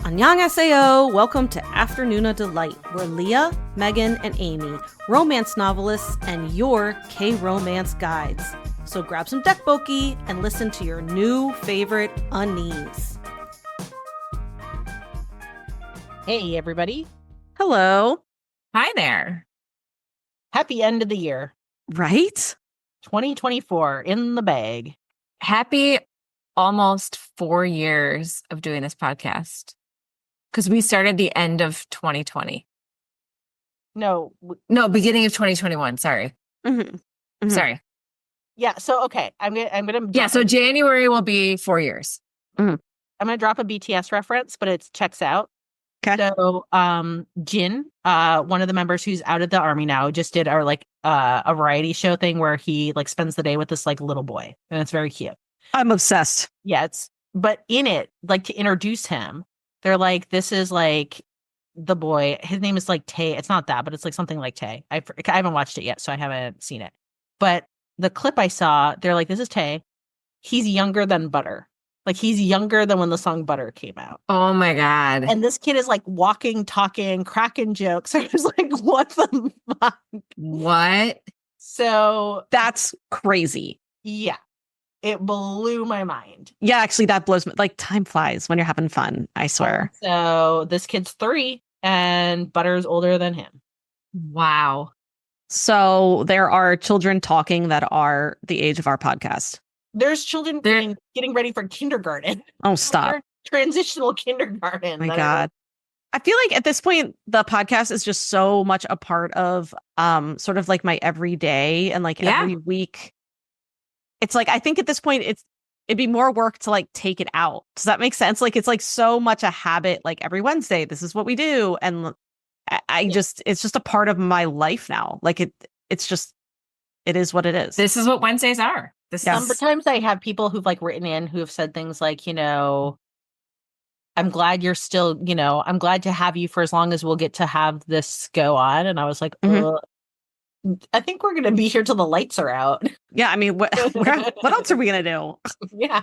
Annyeonghaseyo! Welcome to Afternoona Delight, where Leah, Megan, and Amy, romance novelists and your K-romance guides. So grab some dekboki and listen to your new favorite unnies. Hey, everybody. Hello. Hi there. Happy end of the year. Right? 2024 in the bag. Happy almost 4 years of doing this podcast. Because we started the end of 2020. No, beginning of 2021. Sorry. Sorry. Yeah. So, okay. I'm gonna. Yeah. So January will be 4 years. I'm gonna drop a BTS reference, but it checks out. Okay. So, Jin, one of the members who's out of the army now, just did our a variety show thing where he spends the day with this little boy, and it's very cute. I'm obsessed. Yeah. But in it, to introduce him, they're like, this is the boy. His name is Tae. It's not that, but it's something like Tae. I haven't watched it yet, so I haven't seen it. But the clip I saw, they're like, this is Tae. He's younger than Butter. He's younger than when the song Butter came out. Oh my God. And this kid is walking, talking, cracking jokes. I was like, what the fuck? What? So That's crazy. yeah. It blew my mind. Yeah, actually, that blows me. Time flies when you're having fun, I swear. So this kid's 3 and Butter's older than him. Wow. So there are children talking that are the age of our podcast. There's children getting ready for kindergarten. Oh, stop. Transitional kindergarten. My God. I feel like at this point, the podcast is just so much a part of sort of my everyday and every week. It's I think at this point, it'd be more work to take it out. Does that make sense? It's so much a habit. Every Wednesday, this is what we do. And it's just a part of my life now. It is what it is. This is what Wednesdays are. Sometimes I have people who've written in who have said things I'm glad you're still, I'm glad to have you for as long as we'll get to have this go on. And I was like, I think we're going to be here till the lights are out. Yeah. I mean, what else are we going to do? Yeah.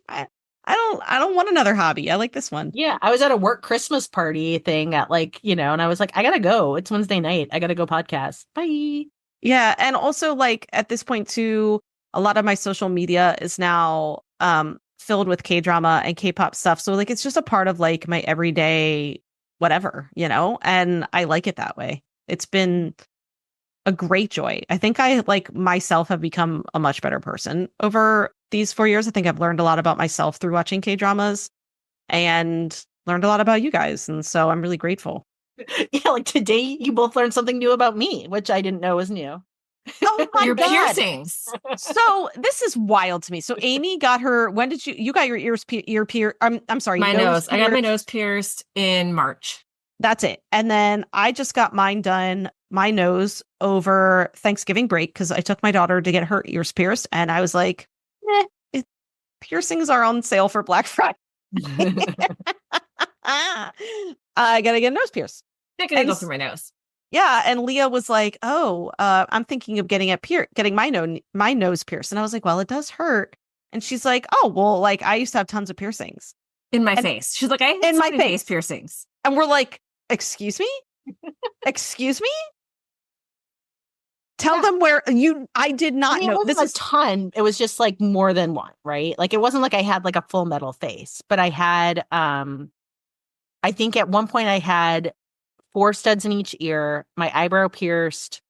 I don't want another hobby. I like this one. Yeah. I was at a work Christmas party thing at and I was like, I got to go. It's Wednesday night. I got to go podcast. Bye. Yeah. And also at this point too, a lot of my social media is now filled with K-drama and K-pop stuff. So it's just a part of my everyday whatever, and I like it that way. It's been a great joy. I think I myself have become a much better person over these 4 years. I think I've learned a lot about myself through watching K-dramas and learned a lot about you guys. And so I'm really grateful. Yeah, today you both learned something new about me, which I didn't know was new. Oh my Your God. piercings. So this is wild to me. So Amy got when did you got your ear pierced? I'm sorry. My nose. I got my nose pierced in March. That's it. And then I just got mine done, my nose, over Thanksgiving break because I took my daughter to get her ears pierced. And I was like, piercings are on sale for Black Friday. I got to get a nose pierced. They're going to go through my nose. Yeah. And Leah was like, I'm thinking of getting my nose pierced. And I was like, well, it does hurt. And she's like, oh, well, I used to have tons of piercings. In my face. She's like, I had in my face piercings. And we're like, excuse me? Excuse me? Tell them where I did not know. This is a ton. It was just more than one, right? It wasn't I had a full metal face, but I had, I think at one point I had 4 studs in each ear, my eyebrow pierced,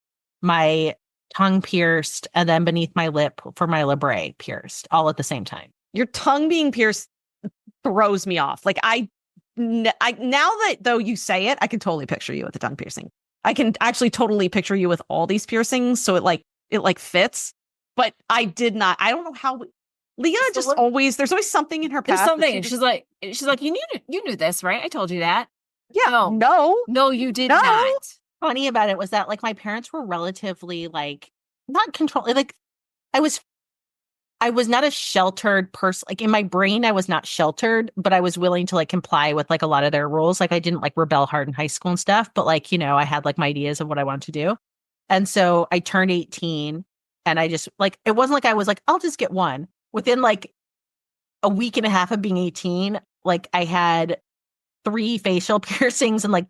my tongue pierced, and then beneath my lip for my labrae pierced all at the same time. Your tongue being pierced throws me off. Now that though you say it, I can totally picture you with the tongue piercing. I can actually totally picture you with all these piercings. So it fits, but I did not. I don't know how Leah there's always something in her past. There's something. She's like, you knew this, right? I told you that. Yeah. No, you did not. Funny about it was that my parents were relatively not controlling. I was not a sheltered person. In my brain, I was not sheltered, but I was willing to comply with a lot of their rules. I didn't rebel hard in high school and stuff, but I had my ideas of what I wanted to do. And so I turned 18 and I just it wasn't I was I'll just get one. Within a week and a half of being 18, I had 3 facial piercings and like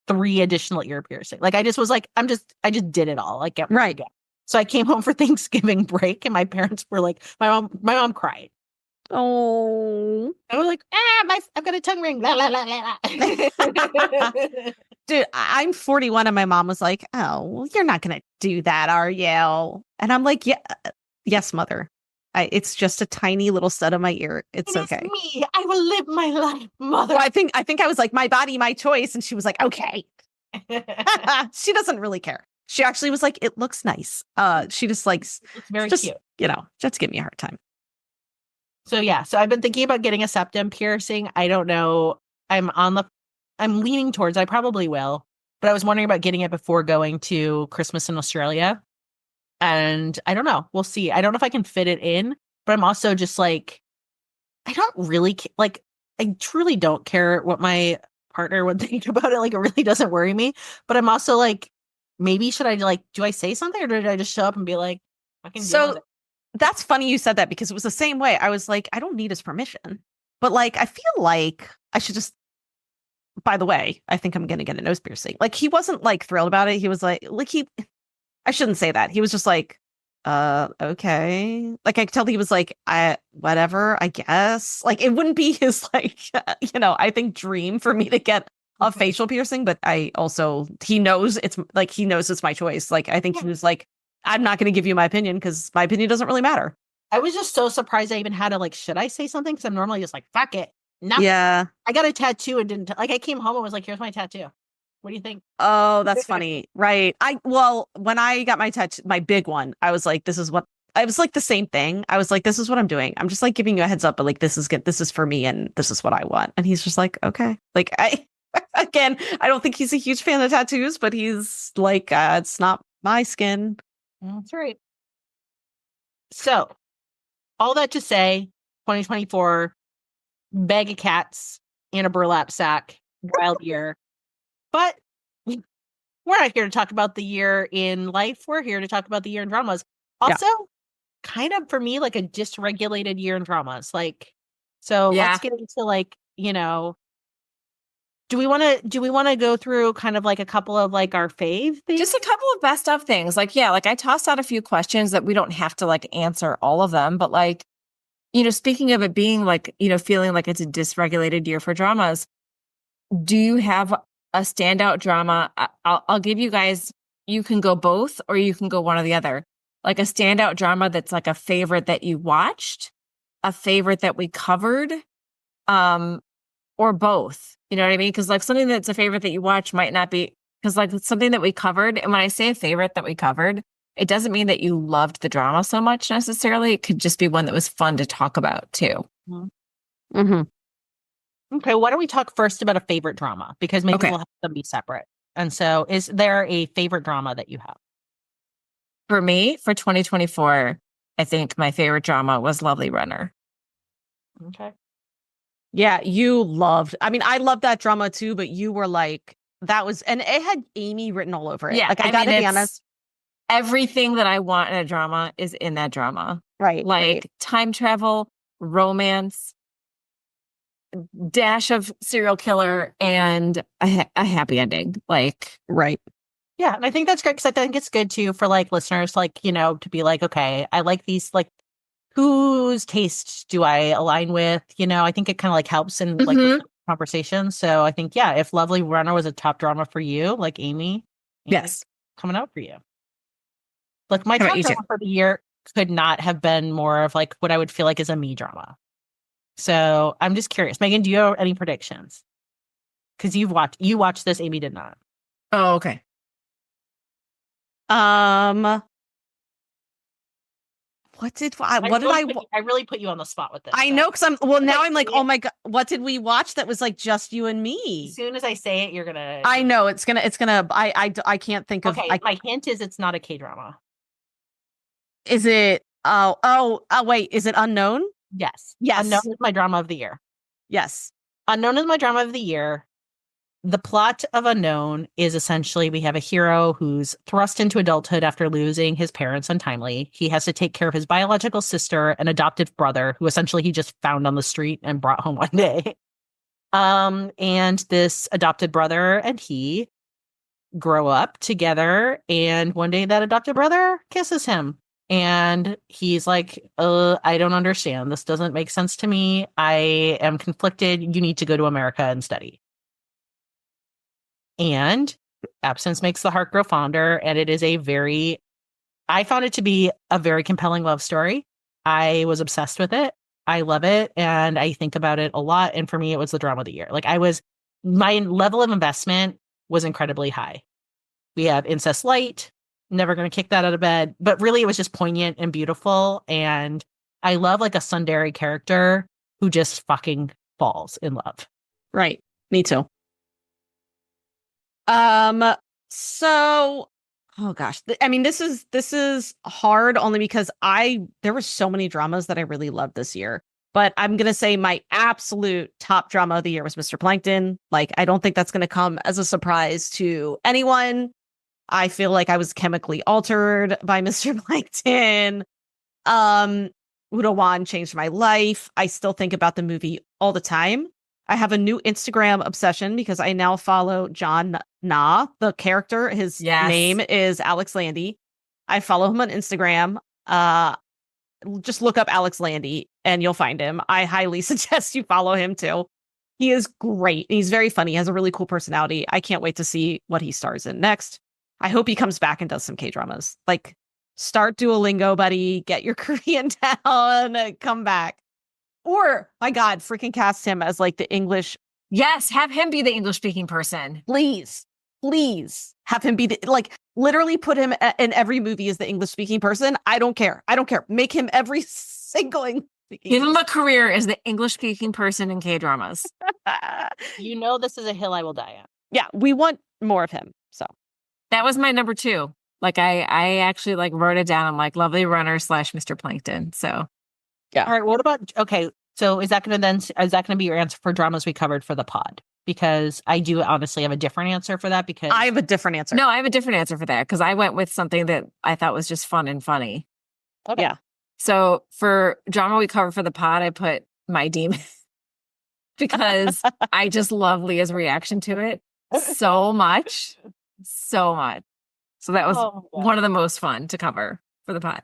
3 additional ear piercing. Like I just was like, I just did it all. Like Right. So I came home for Thanksgiving break and my parents were like, my mom cried. Oh, I was like, I've got a tongue ring. La, la, la, la, la. dude, I'm 41 and my mom was like, "Oh, well, you're not gonna do that, are you?" And I'm like, "Yeah, yes, mother. It's just a tiny little stud on my ear. It's It is okay." me. I will live my life, mother. Well, I think I was like, "My body, my choice," and she was like, "Okay." She doesn't really care. She actually was like, "It looks nice." She just likes, It's very just cute. just give me a hard time. So yeah, so I've been thinking about getting a septum piercing. I don't know. I'm leaning towards, I probably will, but I was wondering about getting it before going to Christmas in Australia. And I don't know. We'll see. I don't know if I can fit it in, but I'm also just like, I don't really like, I truly don't care what my partner would think about it. Like, it really doesn't worry me, but I'm also like, maybe should I like, do I say something or did I just show up and be like, I can deal with it? That's funny you said that because it was the same way. I was like, I don't need his permission. But like, I feel like I should just, by the way, I think I'm going to get a nose piercing. Like, he wasn't like thrilled about it. He was like I shouldn't say that. He was just like, okay. Like, I could tell he was like, whatever, I guess. Like, it wouldn't be his, like, I think dream for me to get a facial piercing. But he knows it's my choice. Like, I think he was like, I'm not going to give you my opinion because my opinion doesn't really matter. I was just so surprised I even had to like, should I say something? Because I'm normally just like, fuck it. Nothing. Yeah. I got a tattoo and didn't like I came home and was like, here's my tattoo. What do you think? Oh, that's funny. Right. When I got my tattoo, my big one, I was like, I was like the same thing. I was like, this is what I'm doing. I'm just like giving you a heads up, but like, this is good. This is for me. And this is what I want. And he's just like, okay. Like again, I don't think he's a huge fan of tattoos, but he's like, it's not my skin. That's right. So, all that to say, 2024, bag of cats in a burlap sack, wild year. But we're not here to talk about the year in life. We're here to talk about the year in dramas. Also, kind of for me, like a dysregulated year in dramas. Like, so let's get into like, do we want to go through kind of like a couple of like our fave things? Just a couple of best of things. Like, yeah, like I tossed out a few questions that we don't have to like answer all of them. But like, speaking of it being like, feeling like it's a dysregulated year for dramas, do you have a standout drama? I'll give you guys, you can go both or you can go one or the other. Like a standout drama that's like a favorite that you watched, a favorite that we covered, or both. You know what I mean? Because like something that's a favorite that you watch might not be, because like it's something that we covered. And when I say a favorite that we covered, it doesn't mean that you loved the drama so much necessarily. It could just be one that was fun to talk about too. Mm-hmm. Okay, why don't we talk first about a favorite drama? Because maybe we'll have them be separate. And so is there a favorite drama that you have? For me, for 2024, I think my favorite drama was Lovely Runner. Okay. Yeah, I loved that drama too, but you were like, and it had Amy written all over it. Yeah, like I gotta be honest. Everything that I want in a drama is in that drama. Right. Like time travel, romance, dash of serial killer, and a happy ending. Like, right. Yeah, and I think that's great because I think it's good too for like listeners, like, to be like, okay, I like these, like, whose taste do I align with? I think it kind of like helps in like conversation. So I think, yeah, if Lovely Runner was a top drama for you, like Amy, yes, coming out for you. Like my top drama for the year could not have been more of like what I would feel like is a me drama. So I'm just curious, Megan, do you have any predictions? Because you watched this, Amy did not. Oh, okay. I really put you on the spot with this. I know, because I'm like, oh my God, what did we watch that was like just you and me? As soon as I say it, you're gonna. I know it's gonna. I can't think of. Okay, my hint is it's not a K-drama. Is it? Oh, wait, is it Unknown? Yes. Yes. Unknown is my drama of the year. Yes. Unknown is my drama of the year. The plot of Unknown is essentially we have a hero who's thrust into adulthood after losing his parents untimely. He has to take care of his biological sister and adoptive brother, who essentially he just found on the street and brought home one day. And this adopted brother and he grow up together, and one day that adopted brother kisses him. And he's like, I don't understand. This doesn't make sense to me. I am conflicted. You need to go to America and study. And absence makes the heart grow fonder. And it is I found it to be a very compelling love story. I was obsessed with it. I love it. And I think about it a lot. And for me, it was the drama of the year. My level of investment was incredibly high. We have incest light, never going to kick that out of bed, but really it was just poignant and beautiful. And I love like a tsundere character who just fucking falls in love. Right. Me too. So, oh gosh, I mean, this is hard only because there were so many dramas that I really loved this year. But I'm going to say my absolute top drama of the year was Mr. Plankton. Like, I don't think that's going to come as a surprise to anyone. I feel like I was chemically altered by Mr. Plankton. Udo Wan changed my life. I still think about the movie all the time. I have a new Instagram obsession because I now follow John Na, the character. His name is Alex Landy. I follow him on Instagram. Just look up Alex Landy and you'll find him. I highly suggest you follow him too. He is great. He's very funny. He has a really cool personality. I can't wait to see what he stars in next. I hope he comes back and does some K-dramas. Like, start Duolingo, buddy. Get your Korean down. Come back. Or, my God, freaking cast him as like the English. Yes, have him be the English speaking person. Please have him be literally put him in every movie as the English speaking person. I don't care. Make him every single English speaking. Give him a career as the English speaking person in K-dramas. This is a hill I will die on. Yeah, we want more of him. So that was my number 2. Like I actually like wrote it down. I'm like, Lovely Runner / Mr. Plankton. So yeah. All right. What about, okay. So is that going to be your answer for dramas we covered for the pod? Because I do honestly have a different answer for that because I have a different answer. No, I have a different answer for that because I went with something that I thought was just fun and funny. Okay. Yeah. So for drama we covered for the pod, I put My Demon because I just love Leah's reaction to it so much. So much. So that was one of the most fun to cover for the pod.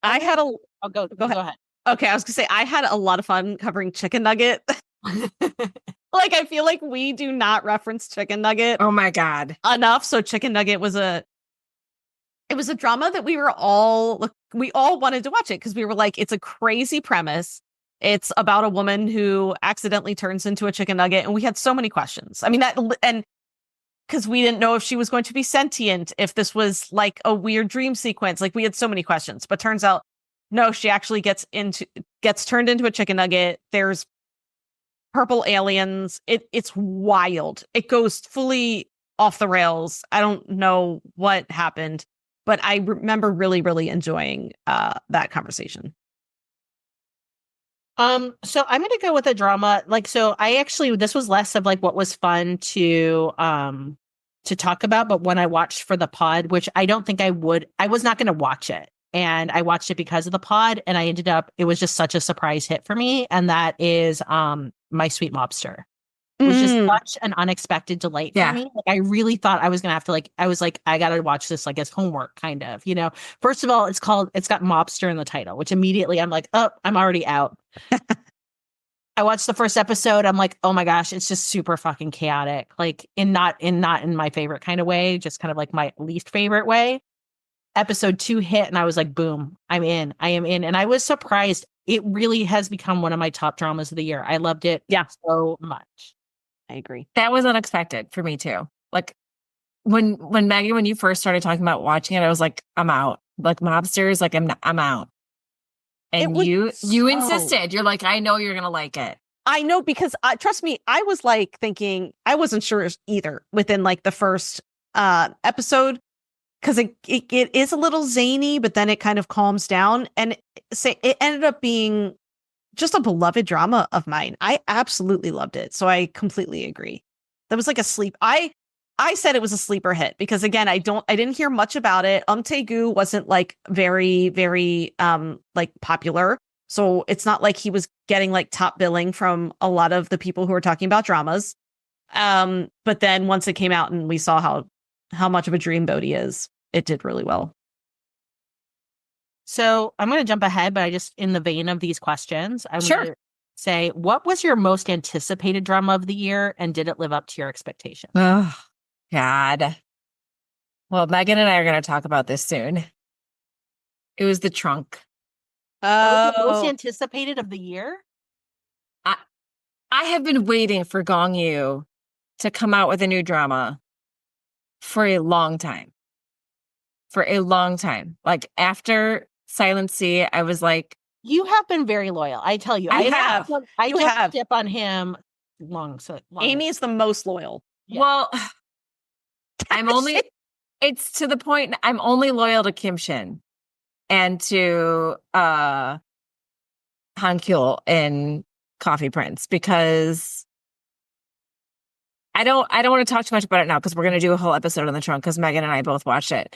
I had a... Oh, go ahead. Okay, I was going to say, I had a lot of fun covering Chicken Nugget. Like, I feel like we do not reference Chicken Nugget. Oh my God. Enough. So Chicken Nugget was a drama that we all wanted to watch it because we were like, it's a crazy premise. It's about a woman who accidentally turns into a chicken nugget. And we had so many questions. I mean, because we didn't know if she was going to be sentient, if this was like a weird dream sequence. Like, we had so many questions, but turns out, no, she actually gets turned into a chicken nugget. There's purple aliens. It's wild. It goes fully off the rails. I don't know what happened, but I remember really, really enjoying that conversation. So I'm going to go with a drama. This was less of like what was fun to talk about, but when I watched for the pod, which I don't think I was not going to watch it. And I watched it because of the pod, and it was just such a surprise hit for me. And that is My Sweet Mobster. It was just such an unexpected delight for me. Like, I really thought I was going to have to I got to watch this like as homework kind of, First of all, it's got Mobster in the title, which immediately I'm like, oh, I'm already out. I watched the first episode. I'm like, oh my gosh, it's just super fucking chaotic. Like not in my favorite kind of way, just kind of like my least favorite way. Episode 2 hit and I was like, boom, I am in. And I was surprised. It really has become one of my top dramas of the year. I loved it so much. I agree. That was unexpected for me too. Like when Maggie, when you first started talking about watching it, I was like, I'm out. Like Mobsters, like I'm out. And you insisted. You're like, I know you're going to like it. I know, because trust me, I was like thinking, I wasn't sure either within like the first episode. Because it is a little zany, but then it kind of calms down. And it ended up being just a beloved drama of mine. I absolutely loved it. So I completely agree. That was like a sleep. I said it was a sleeper hit because, again, I didn't hear much about it. Taegu wasn't like very, very like popular. So it's not like he was getting like top billing from a lot of the people who were talking about dramas. But then once it came out and we saw how much of a dreamboat he is, it did really well. So I'm going to jump ahead, but I just, in the vein of these questions, I'm Sure. going to say, what was your most anticipated drama of the year, and did it live up to your expectations? Oh, God. Well, Megan and I are going to talk about this soon. It was The Trunk. That was the most anticipated of the year? I have been waiting for Gong Yu to come out with a new drama for a long time. Like After Silent Sea, I was like, You have been very loyal. I tell you. I I have. I You jumped have. ship on him long. Amy is the most loyal. Yeah. well, it's to the point, I'm only loyal to Kim Shin and to Han Kyul in Coffee Prince, because I don't want to talk too much about it now, because we're going to do a whole episode on The Trunk, because Megan and I both watched it.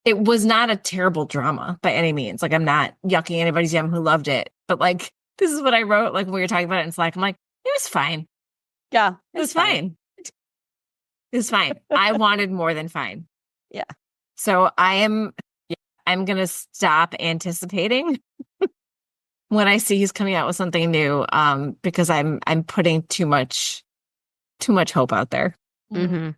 It was not a terrible drama by any means. Like, I'm not yucking anybody's yum who loved it, but like, this is what I wrote. Like, when we were talking about it in Slack, I'm like, it was fine. Yeah, It was fine. It was fine. I wanted more than fine. Yeah. So I'm going to stop anticipating when I see he's coming out with something new, because I'm putting too much hope out there. Mm-hmm.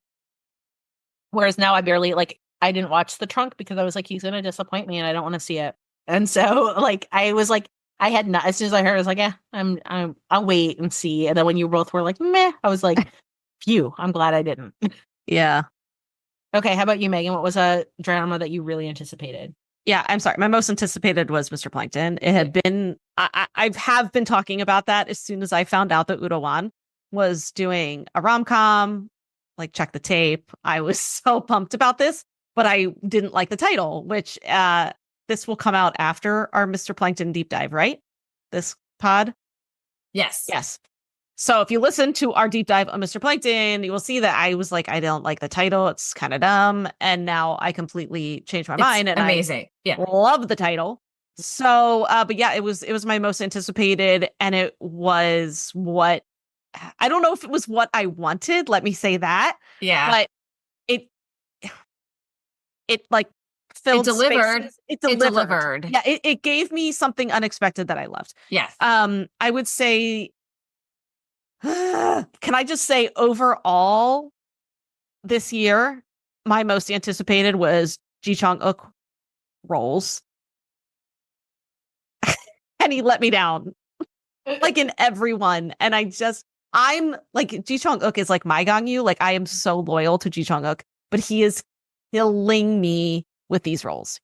Whereas now I barely, like, I didn't watch The Trunk because I was like, he's going to disappoint me and I don't want to see it. And so, like, I was like, I had not, as soon as I heard, I was like, yeah, I'll wait and see. And then when you both were like, meh, I was like, phew, I'm glad I didn't. Yeah. Okay. How about you, Megan? What was a drama that you really anticipated? Yeah, I'm sorry. My most anticipated was Mr. Plankton. It had been, I have been talking about that as soon as I found out that Udo Wan was doing a rom-com, like Check the Tape. I was so pumped about this, but I didn't like the title, which this will come out after our Mr. Plankton deep dive, right? This pod? Yes. Yes. So if you listen to our deep dive on Mr. Plankton, you will see that I was like, I don't like the title. It's kind of dumb. And now I completely changed my mind. And amazing. I love the title. So, but yeah, it was my most anticipated, and it was what, I don't know if it was what I wanted. Let me say that. Yeah. But it like filled It delivered. spaces. It delivered. It delivered. Yeah. It gave me something unexpected that I loved. Yes. I would say, can I just say overall this year, my most anticipated was Ji Chang-wook roles. And he let me down, like, in everyone. And I'm like, Ji Chang-wook is like my Gong Yu. Like, I am so loyal to Ji Chang-wook, but he is killing me with these roles.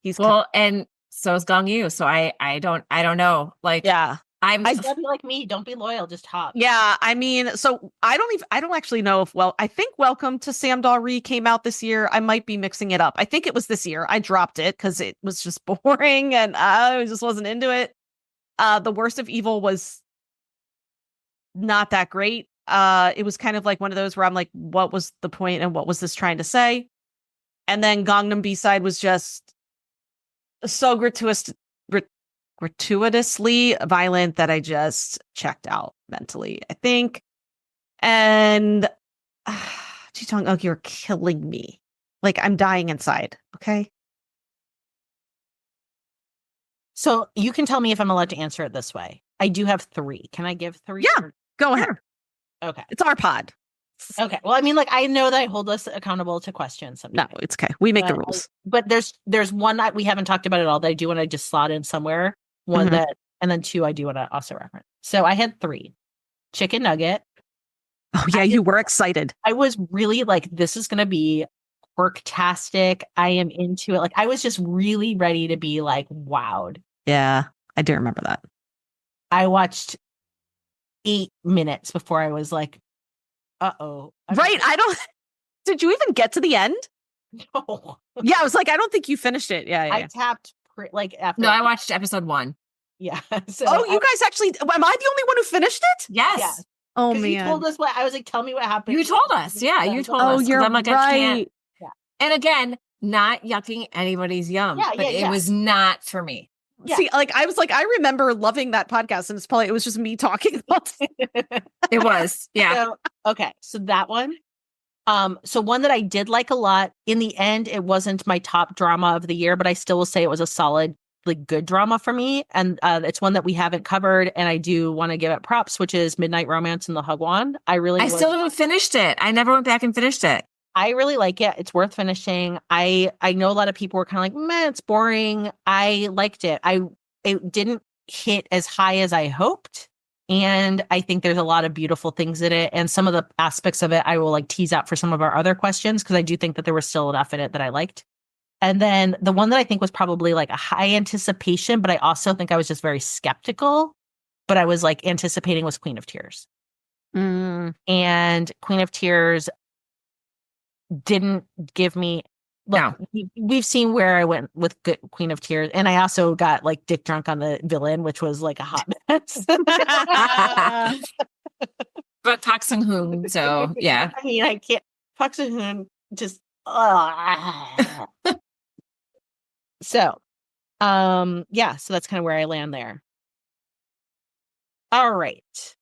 And so is Gong Yu. So I don't know. Like, yeah. I gotta be like me. Don't be loyal. Just hop. Yeah, I mean, so I don't actually know if I think Welcome to Samdalri came out this year. I might be mixing it up. I think it was this year. I dropped it because it was just boring and I just wasn't into it. The Worst of Evil was not that great. It was kind of like one of those where I'm like, what was the point and what was this trying to say? And then Gangnam B-side was just so gratuitously violent that I just checked out mentally, I think. And Ji Chang-wook, you're killing me. Like, I'm dying inside. Okay. So you can tell me if I'm allowed to answer it this way. I do have 3. Can I give 3? Yeah, go ahead. Okay. It's our pod. Okay. Well, I mean, like, I know that I hold us accountable to questions sometimes. No, it's okay. We make the rules. But there's one that we haven't talked about at all that I do want to just slot in somewhere. One that, and then 2 I do want to also reference. So I had 3. Chicken nugget. Oh yeah, you were excited. I was really like, this is going to be worktastic. I am into it. Like, I was just really ready to be like, wowed. Yeah, I do remember that. I watched 8 minutes before I was like, uh-oh. Right. Did you even get to the end? No. Yeah, I was like, I don't think you finished it. Yeah. I tapped after. No, I watched episode 1. Yeah. So you guys actually, am I the only one who finished it? Yes. Yeah. Oh man. You told us what, I was like, tell me what happened. You told us. Yeah, you told us. Oh, you're I'm like, right. I can't. Yeah. And again, not yucking anybody's yum. Yeah, but it was not for me. Yeah. See, like I was like, I remember loving that podcast, and it was just me talking about it. It was. Yeah. So, okay. So that one. So one that I did like a lot. In the end, it wasn't my top drama of the year, but I still will say it was a solid, like good drama for me. And it's one that we haven't covered, and I do want to give it props, which is Midnight Romance in the Hugwon. I still haven't finished it. I never went back and finished it. I really like it. It's worth finishing. I know a lot of people were kind of like, meh, it's boring. I liked it. It didn't hit as high as I hoped. And I think there's a lot of beautiful things in it. And some of the aspects of it, I will like tease out for some of our other questions, because I do think that there was still enough in it that I liked. And then the one that I think was probably like a high anticipation, but I also think I was just very skeptical, but I was like anticipating, was Queen of Tears. And Queen of Tears didn't give me. Look, we've seen where I went with Queen of Tears, and I also got like dick drunk on the villain, which was like a hot mess. But Park Sung-hoon, so yeah. I mean, I can't. Park Sung-hoon just. So, yeah. So that's kind of where I land there. All right.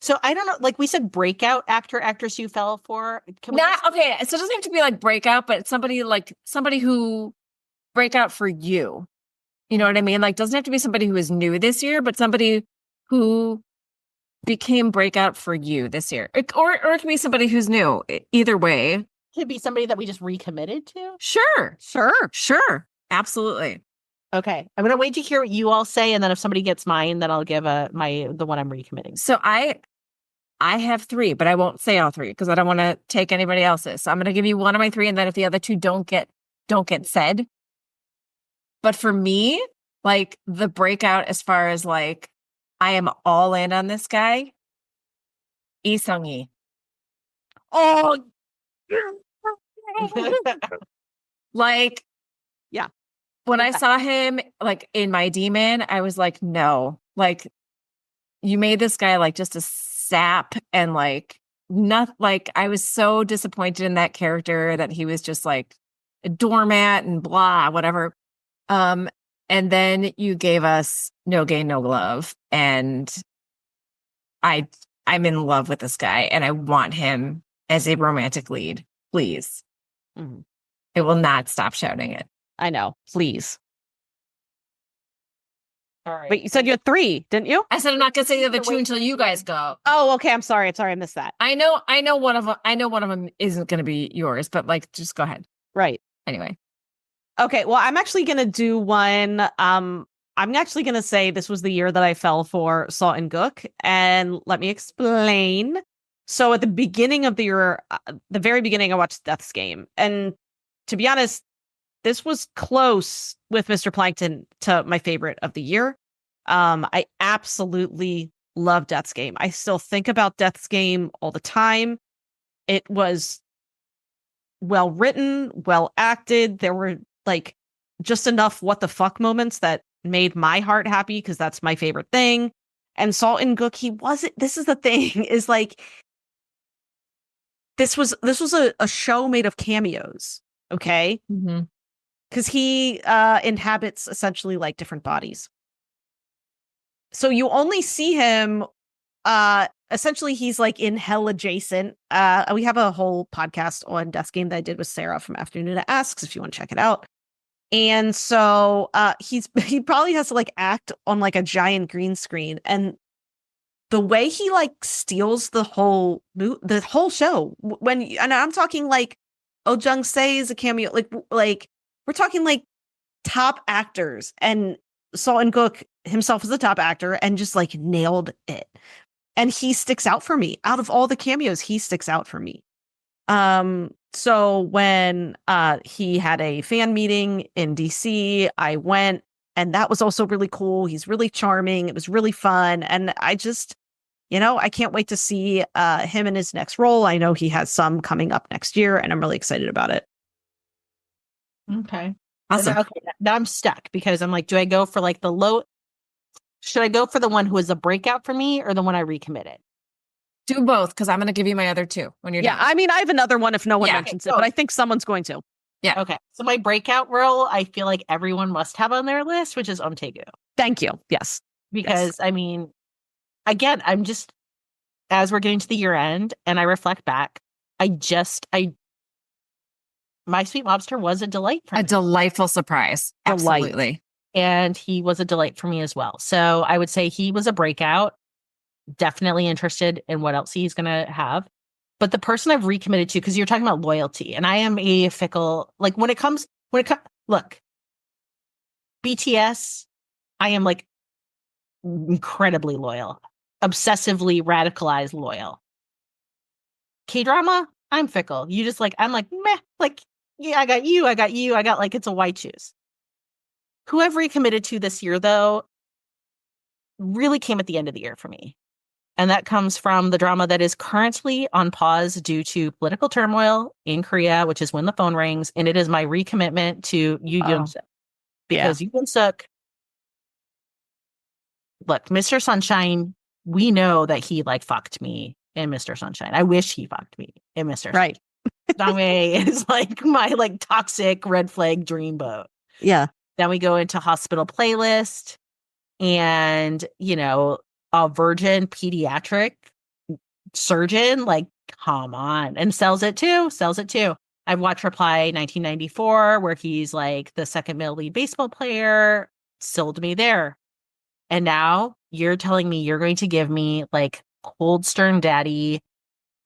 So I don't know, like we said, breakout actor, actress you fell for. Okay. So it doesn't have to be like breakout, but somebody who breakout for you. You know what I mean? Like, doesn't have to be somebody who is new this year, but somebody who became breakout for you this year. Or it can be somebody who's new. Either way. Could be somebody that we just recommitted to. Sure. Absolutely. Okay. I'm going to wait to hear what you all say. And then if somebody gets mine, then I'll give the one I'm recommitting. So I have 3, but I won't say all 3 because I don't want to take anybody else's. So I'm going to give you one of my 3, and then if the other 2 don't get said. But for me, like the breakout, as far as like I am all in on this guy, Lee Sung-hee. Oh, like, yeah. When I saw him like in My Demon, I was like, no, like you made this guy like just a sap, and like not like I was so disappointed in that character that he was just like a doormat and blah, whatever. And then you gave us No Gain, No Love, and I'm in love with this guy, and I want him as a romantic lead. Please. Mm-hmm. I will not stop shouting it. I know. Please. All right. Wait, you said you had 3, didn't you? I said I'm not going to say the other 2 until you guys go. Oh, okay. I'm sorry. I missed that. I know one of them isn't going to be yours, but like, just go ahead. Right. Anyway. Okay. Well, I'm actually going to do one. I'm actually going to say this was the year that I fell for Salt and Gook, and let me explain. So at the beginning of the year, the very beginning, I watched Death's Game, and to be honest, this was close with Mr. Plankton to my favorite of the year. I absolutely love Death's Game. I still think about Death's Game all the time. It was well written, well acted. There were like just enough what the fuck moments that made my heart happy, because that's my favorite thing. And Salt and Gook, this is the thing, is like this was a show made of cameos. Okay. Mm-hmm. Because he inhabits essentially like different bodies. So you only see him, essentially he's like in hell adjacent. We have a whole podcast on Death's Game that I did with Sarah from Afternoona Asks, if you want to check it out. And so he probably has to like act on like a giant green screen. And the way he like steals the whole show, and I'm talking like Oh Jung-se is a cameo, like we're talking like top actors, and Salt and Gook himself is a top actor and just like nailed it. And he sticks out for me. Out of all the cameos, he sticks out for me. So when he had a fan meeting in DC, I went, and that was also really cool. He's really charming. It was really fun. And I just, I can't wait to see him in his next role. I know he has some coming up next year, and I'm really excited about it. Okay. Awesome. Okay, now I'm stuck, because I'm like, do I go for like should I go for the one who is a breakout for me, or the one I recommitted? Do both, because I'm going to give you my other 2 when you're done. I mean, I have another one if no one mentions it, but I think someone's going to. Yeah. Okay. So my breakout role, I feel like everyone must have on their list, which is Omtegu. Thank you. Yes. Because I mean, again, I'm just, as we're getting to the year end and I reflect back, My Sweet Lobster was a delight for me. A delightful surprise. Delight. Absolutely. And he was a delight for me as well. So I would say he was a breakout. Definitely interested in what else he's going to have. But the person I've recommitted to, because you're talking about loyalty, and I am a fickle, like look, BTS, I am like incredibly loyal, obsessively radicalized loyal. K-drama, I'm fickle. You just like, I'm like, meh, like, yeah, I got you, like, it's a white shoes. Who I've recommitted to this year, though, really came at the end of the year for me. And that comes from the drama that is currently on pause due to political turmoil in Korea, which is When the Phone Rings. And it is my recommitment to Yoo Yoon-suk. Because Yoo Yoon-suk, look, Mr. Sunshine, we know that he like fucked me in Mr. Sunshine. I wish he fucked me in Mr. Right. Sunshine. is like my like toxic red flag dreamboat. Yeah. Then we go into Hospital Playlist and, you know, a virgin pediatric surgeon, like, come on, and sells it too. I've watched Reply 1994, where he's like the second male lead baseball player, sold me there. And now you're telling me you're going to give me like Cold Stern Daddy,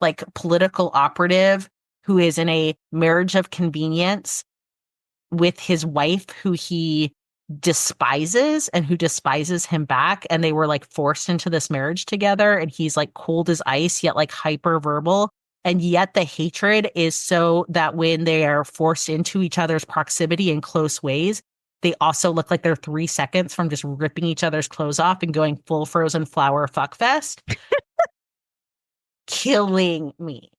like political operative who is in a marriage of convenience with his wife who he despises and who despises him back, and they were like forced into this marriage together, and he's like cold as ice yet like hyper verbal, and yet the hatred is so that when they are forced into each other's proximity in close ways, they also look like they're 3 seconds from just ripping each other's clothes off and going full frozen flower fuckfest. Killing me.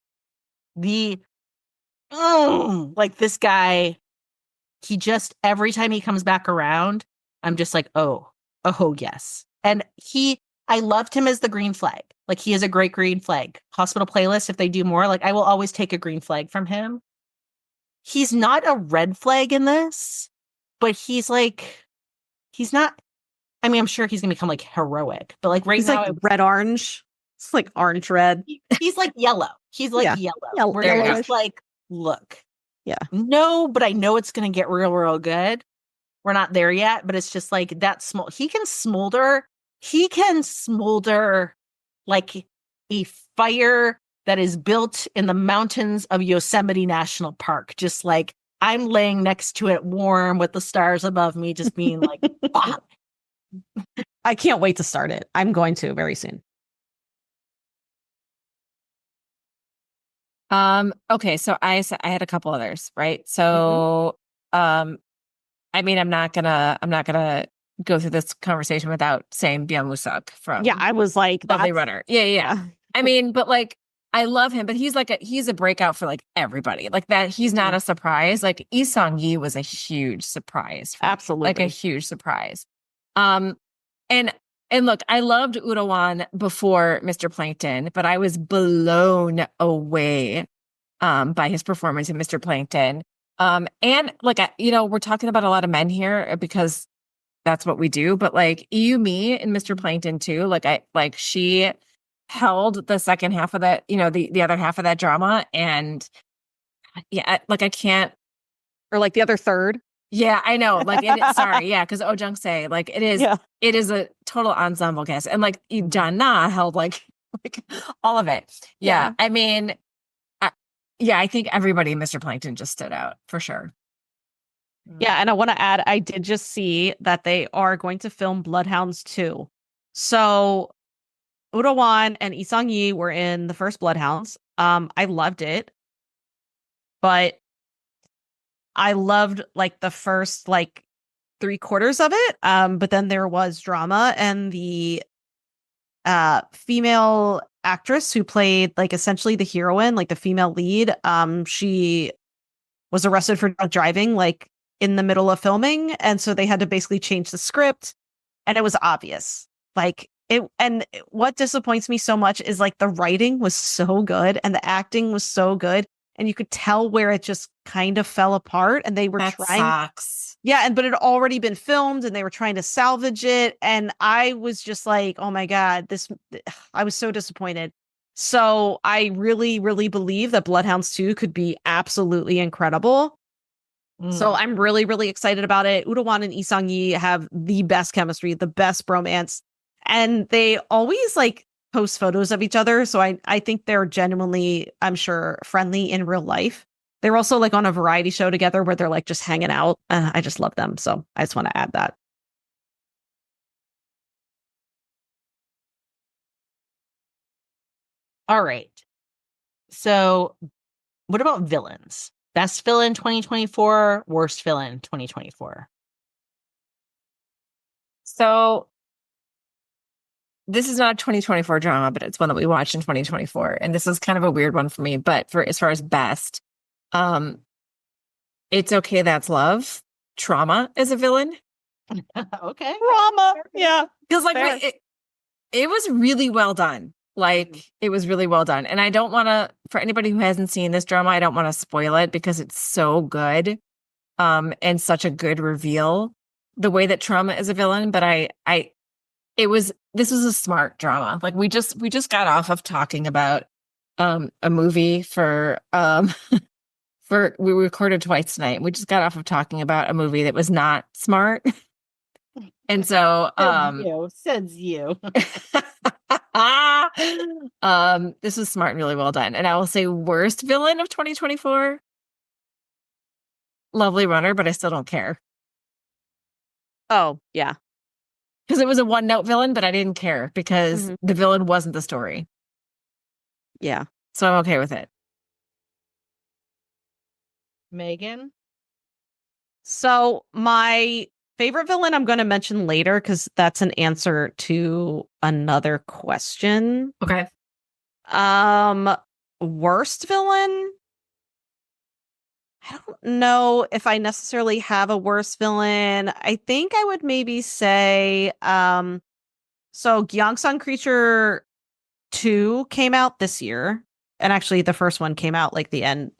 Like this guy, he just, every time he comes back around, I'm just like, oh, yes. And I loved him as the green flag. Like, he is a great green flag. Hospital Playlist, if they do more, like, I will always take a green flag from him. He's not a red flag in this, but he's not, I mean, I'm sure he's going to become like heroic, but like he's now, like red-orange. It's like orange-red. He's like yellow. He's like yellow. Where you're just like, look. Yeah. No, but I know it's going to get real, real good. We're not there yet, but it's just like that small. He can smolder like a fire that is built in the mountains of Yosemite National Park. Just like I'm laying next to it warm with the stars above me, just being like, fuck. I can't wait to start it. I'm going to very soon. Okay, so I had a couple others, right? So I mean, I'm not gonna go through this conversation without saying Byung Woo-suk from I was like, Lovely Runner. Yeah. I mean, but like I love him, but he's a breakout for like everybody. Like that, he's not a surprise. Like Lee Sung-yi was a huge surprise. Absolutely. Like a huge surprise. And look, I loved Urawan before Mr. Plankton, but I was blown away by his performance in Mr. Plankton. And like, we're talking about a lot of men here because that's what we do. But like Iyumi in Mr. Plankton too, she held the second half of that, the other half of that drama. And yeah, like I can't. Or like the other third. Yeah, I know. Like, sorry, yeah, because Oh Jung-se, like it is a total ensemble cast, and like John Na held like all of it. Yeah. I mean, I think everybody in Mr. Plankton just stood out for sure. Yeah, and I want to add, I did just see that they are going to film Bloodhounds 2. So Urawan and Lee Sung-yi were in the first Bloodhounds. I loved it, but I loved like the first like 3/4 of it. But then there was drama, and the female actress who played like essentially the heroine, like the female lead, she was arrested for drunk driving like in the middle of filming, and so they had to basically change the script, and it was obvious. Like it, and what disappoints me so much is like the writing was so good and the acting was so good. and you could tell where it just kind of fell apart, and they were That trying. sucks. Yeah, but it had already been filmed, and they were trying to salvage it, and I was just like, oh my God, I was so disappointed. So I really, really believe that Bloodhounds 2 could be absolutely incredible. So I'm really, really excited about it. Udawan and Lee Sang-yi have the best chemistry, the best bromance, and they always like post photos of each other. So I think they're genuinely, I'm sure, friendly in real life. They're also like on a variety show together where they're like just hanging out. I just love them. So I just want to add that. All right. So what about villains? Best villain 2024, worst villain 2024. So this is not a 2024 drama, but it's one that we watched in 2024. And this is kind of a weird one for me. But for as far as best, It's Okay, That's Love. Trauma is a villain. Okay. Trauma. Yeah. Because like it was really well done. Like it was really well done. And I don't want to, for anybody who hasn't seen this drama, I don't want to spoil it because it's so good. And such a good reveal. The way that Trauma is a villain, but this was a smart drama. Like we just got off of talking about a movie for we recorded twice tonight. We just got off of talking about a movie that was not smart. And so says you. This was smart and really well done. And I will say worst villain of 2024. Lovely Runner, but I still don't care. Oh, yeah. Because it was a one-note villain, but I didn't care because the villain wasn't the story. Yeah. So I'm okay with it. Megan? So my favorite villain I'm going to mention later because that's an answer to another question. Okay. Worst villain? I don't know if I necessarily have a worst villain. I think I would maybe say so Gyeongsang Creature 2 came out this year. And actually the first one came out like the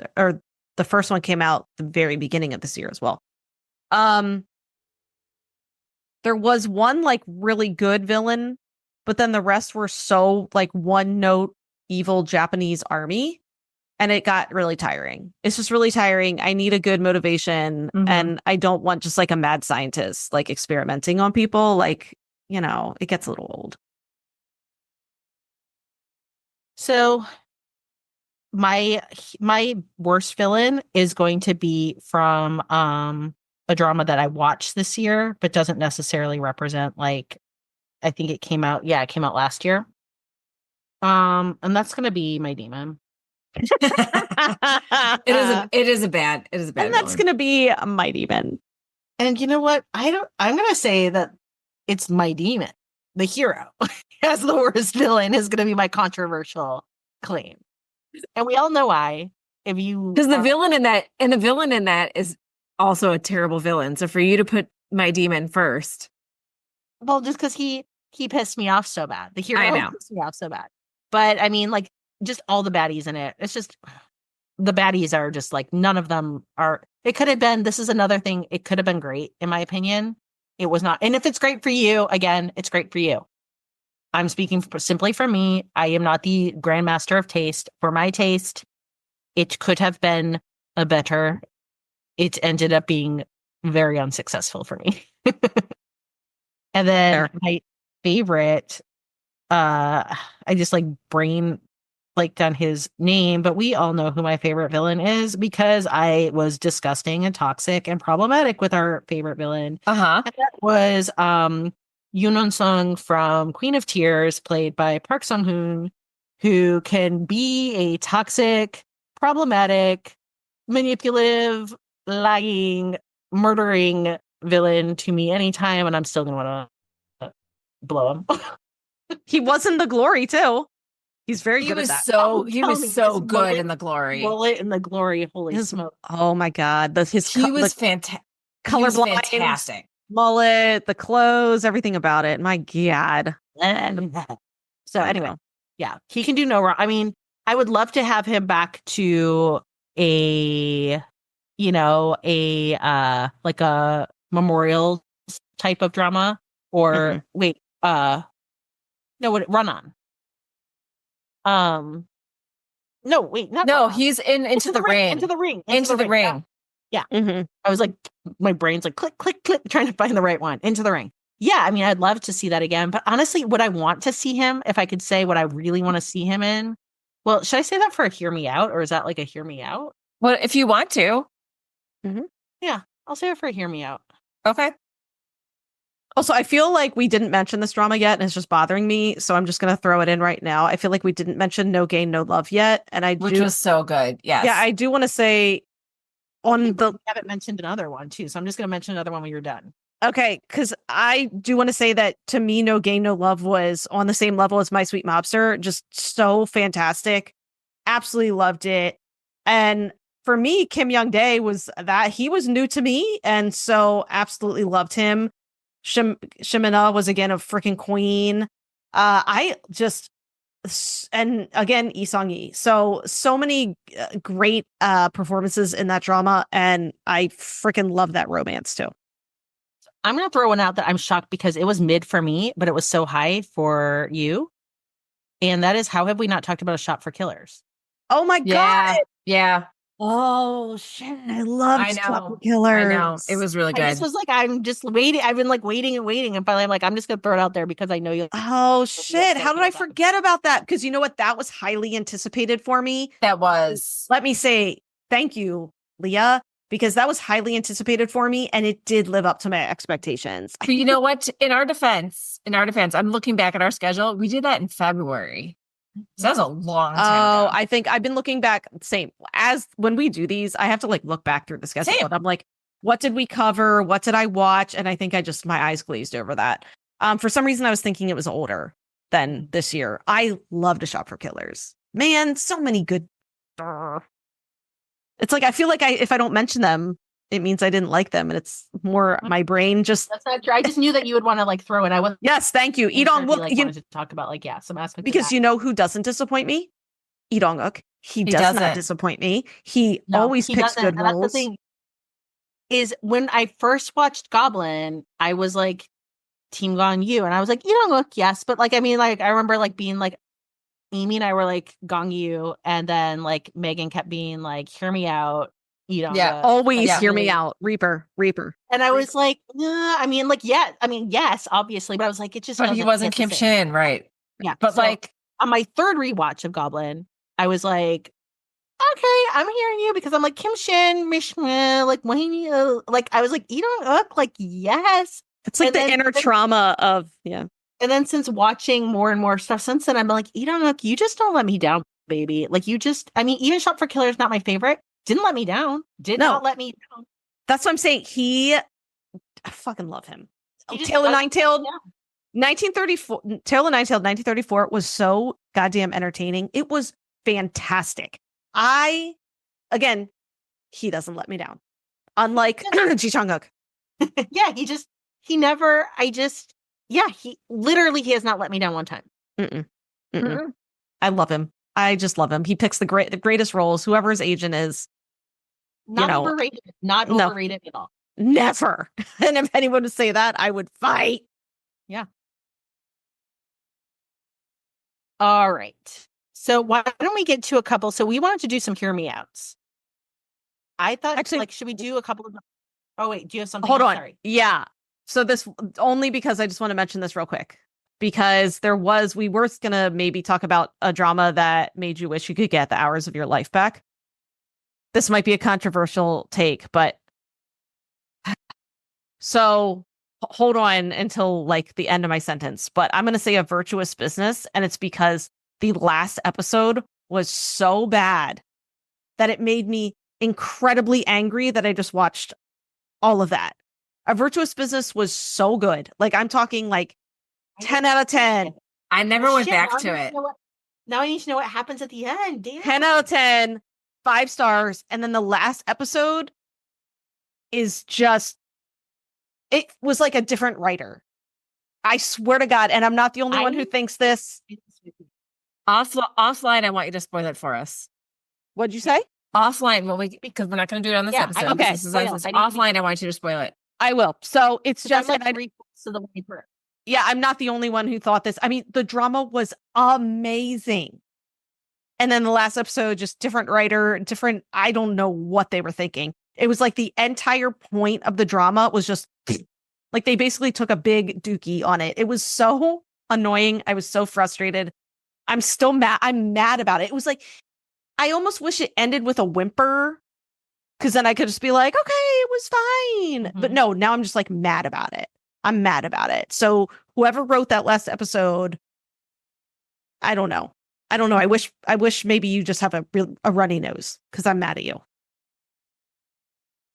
first one came out the very beginning of this year as well. There was one like really good villain, but then the rest were so like one note evil Japanese army, and it got really tiring. It's just really tiring. I need a good motivation, and I don't want just like a mad scientist like experimenting on people. Like, it gets a little old. So my worst villain is going to be from a drama that I watched this year, but doesn't necessarily represent like I think it came out last year. And that's gonna be My Demon. It is a bad and that's gonna be My Demon. And you know what? I'm gonna say that it's My Demon, the hero, as the worst villain is gonna be my controversial claim. And we all know why. Because the villain in that is also a terrible villain. So for you to put My Demon first. Well, just because he pissed me off so bad. The hero pissed me off so bad. But I mean, like, just all the baddies in it. It's just the baddies are just like none of them are. It could have been. This is another thing. It could have been great, in my opinion. It was not. And if it's great for you, again, it's great for you. I'm speaking simply for me. I am not the grandmaster of taste. For my taste, it could have been a better. It ended up being very unsuccessful for me. And then my favorite, I just like brain blanked on his name, but we all know who my favorite villain is because I was disgusting and toxic and problematic with our favorite villain. And that was Yoon Sung from Queen of Tears, played by Park Sung Hoon, who can be a toxic, problematic, manipulative, lying, murdering villain to me anytime, and I'm still gonna want to blow him. He was in The Glory too. He's very good at that. He was so good in The Glory. Bullet in The Glory, holy smoke! Oh my God, he was fantastic. Colorblind, fantastic. Mullet, the clothes, everything about it. My God. So anyway, yeah, he can do no wrong. I mean, I would love to have him back to a like a memorial type of drama, or no, what Run On. No, wait, not No, Run On. he's into the ring. Into the ring. Into the ring. Yeah. Mm-hmm. I was like, my brain's like click, click, click, trying to find the right one. Into the Ring. Yeah, I mean, I'd love to see that again. But honestly, would I want to see him, if I could say what I really want to see him in? Well, should I say that for a Hear Me Out, or is that like a Hear Me Out? Well, if you want to. Yeah, I'll say it for a Hear Me Out. Okay. Also, I feel like we didn't mention this drama yet, and it's just bothering me. So I'm just going to throw it in right now. I feel like we didn't mention No Gain, No Love yet. And Which was so good. Yes. Yeah, I do want to say We haven't mentioned another one too. So I'm just going to mention another one when you're done. Okay, because I do want to say that to me, No Gain, No Love was on the same level as My Sweet Mobster. Just so fantastic. Absolutely loved it. And for me, Kim Young-dae he was new to me. And so absolutely loved him. Shimina was again a freaking queen. And again, Lee Sung-yi. So many great performances in that drama. And I freaking love that romance too. I'm going to throw one out that I'm shocked because it was mid for me, but it was so high for you. And that is, how have we not talked about A Shot for Killers? Oh my God. Yeah. Oh shit. I love Shot for Killers. I know. It was really good. I just was like, I'm just waiting. I've been like waiting and waiting. And finally I'm like, I'm just going to throw it out there because I know you'll. Oh shit. How did I forget about that? Because you know what? That was highly anticipated for me. That was. Let me say thank you, Leah. Because that was highly anticipated for me, and it did live up to my expectations. But you know what? In our defense, I'm looking back at our schedule. We did that in February. So that was a long time ago. I think I've been looking back. Same as when we do these, I have to like look back through the schedule. And I'm like, what did we cover? What did I watch? And I think my eyes glazed over that. For some reason, I was thinking it was older than this year. I loved A Shot for Killers. Man, so many good. It's like I feel like if I don't mention them, it means I didn't like them, and it's more my brain just. That's not true. I just knew that you would want to like throw it. I was. Yes, thank you. Lee Dong-wook. Wanted to talk about some aspects because you know who doesn't disappoint me? Lee Dong-wook. He does not disappoint me. He always picks good roles. That's the thing. Is when I first watched Goblin, I was like, Team Gong Yu, and I was like, Lee Dong-wook, yes, but like I mean, like I remember like being like. Amy and I were like Gong Yu, and then like Megan kept being like, "Hear Me Out," always hear me out, Reaper. And I was like, nah, I mean, yes, obviously, but I was like, it just. But he wasn't Kim Shin, right? Yeah, but so, like on my third rewatch of Goblin, I was like, okay, I'm hearing you because I'm like Kim Shin, Mishma, like Wayne, like I was like, you don't look like yes. It's like the inner trauma of And then since watching more and more stuff since then, I'm like, look, you just don't let me down, baby. Like even Shot for Killers, not my favorite. Didn't let me down. Not let me down. That's what I'm saying. I fucking love him. Tail of Nine-Tailed. 1934. Tail of Nine-Tailed 1934 was so goddamn entertaining. It was fantastic. He doesn't let me down. Unlike Ji Chang-wook. Yeah, he has not let me down one time. I love him. I just love him. He picks the greatest roles, whoever his agent is. Not overrated. Not overrated at all. Never. And if anyone would say that, I would fight. Yeah. All right. So why don't we get to a couple? So we wanted to do some Hear Me Outs. I thought, actually, should we do a couple of... Oh, wait. Do you have something? Hold on. Sorry. Yeah. So this only because I just want to mention this real quick. Because we were going to maybe talk about a drama that made you wish you could get the hours of your life back. This might be a controversial take, but so hold on until like the end of my sentence. But I'm going to say A Virtuous Business, and it's because the last episode was so bad that it made me incredibly angry that I just watched all of that. A Virtuous Business was so good. Like I'm talking like 10 out of 10. I never went back to it. Now I need to know what happens at the end. Damn. 10 out of 10, 5 stars. And then the last episode is just, it was like a different writer. I swear to God. And I'm not the only one who thinks this. Offline, I want you to spoil it for us. What'd you say? offline because we're not going to do it on this episode. okay. This is offline. I want you to spoil it. I will. So it's just like 3 points to the wiper. Yeah, I'm not the only one who thought this. I mean, the drama was amazing. And then the last episode, just different writer, different, I don't know what they were thinking. It was like the entire point of the drama was just like they basically took a big dookie on it. It was so annoying. I was so frustrated. I'm still mad. I'm mad about it. It was like, I almost wish it ended with a whimper because then I could just be like, okay, it was fine. Mm-hmm. But no, now I'm just like mad about it. I'm mad about it. So whoever wrote that last episode, I don't know. I wish maybe you just have a runny nose because I'm mad at you.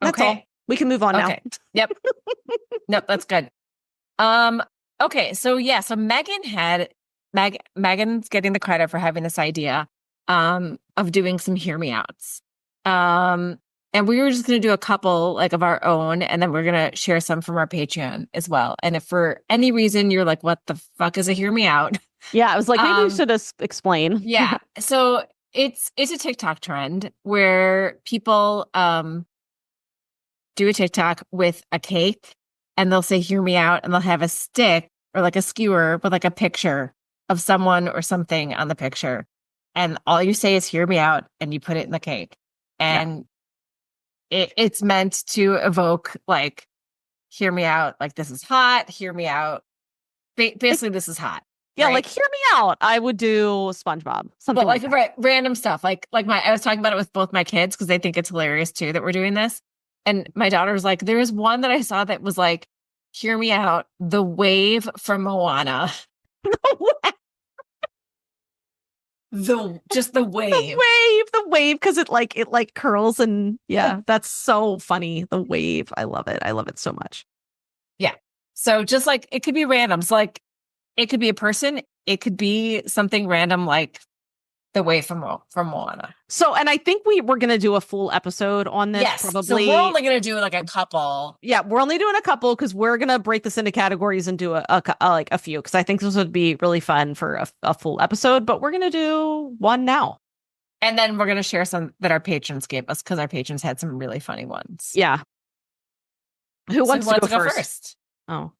That's all. We can move on now. Yep. Nope, that's good. Okay, so Megan's getting the credit for having this idea of doing some hear me outs. And we were just going to do a couple like of our own, and then we're going to share some from our Patreon as well. And if for any reason you're like, what the fuck is a hear me out? Yeah, I was like, maybe we should explain. Yeah. So it's a TikTok trend where people do a TikTok with a cake and they'll say, hear me out. And they'll have a stick or like a skewer with like a picture of someone or something on the picture. And all you say is hear me out and you put it in the cake. And it's meant to evoke like, hear me out. Like, this is hot. Hear me out. Basically, this is hot. Yeah, right? like hear me out. I would do SpongeBob, something but like random stuff. Like I was talking about it with both my kids because they think it's hilarious too that we're doing this. And my daughter was like, there was one that I saw that was like, hear me out, the wave from Moana. Just the wave. The wave, because it curls and that's so funny. The wave. I love it. I love it so much. Yeah. So just like it could be random. So like it could be a person, it could be something random like the wave from Moana. So, and I think we're going to do a full episode on this. Yes. Probably. So we're only going to do like a couple. Yeah, we're only doing a couple because we're going to break this into categories and do a few because I think this would be really fun for a full episode, but we're going to do one now. And then we're going to share some that our patrons gave us because our patrons had some really funny ones. Yeah. Who wants to go first? Oh,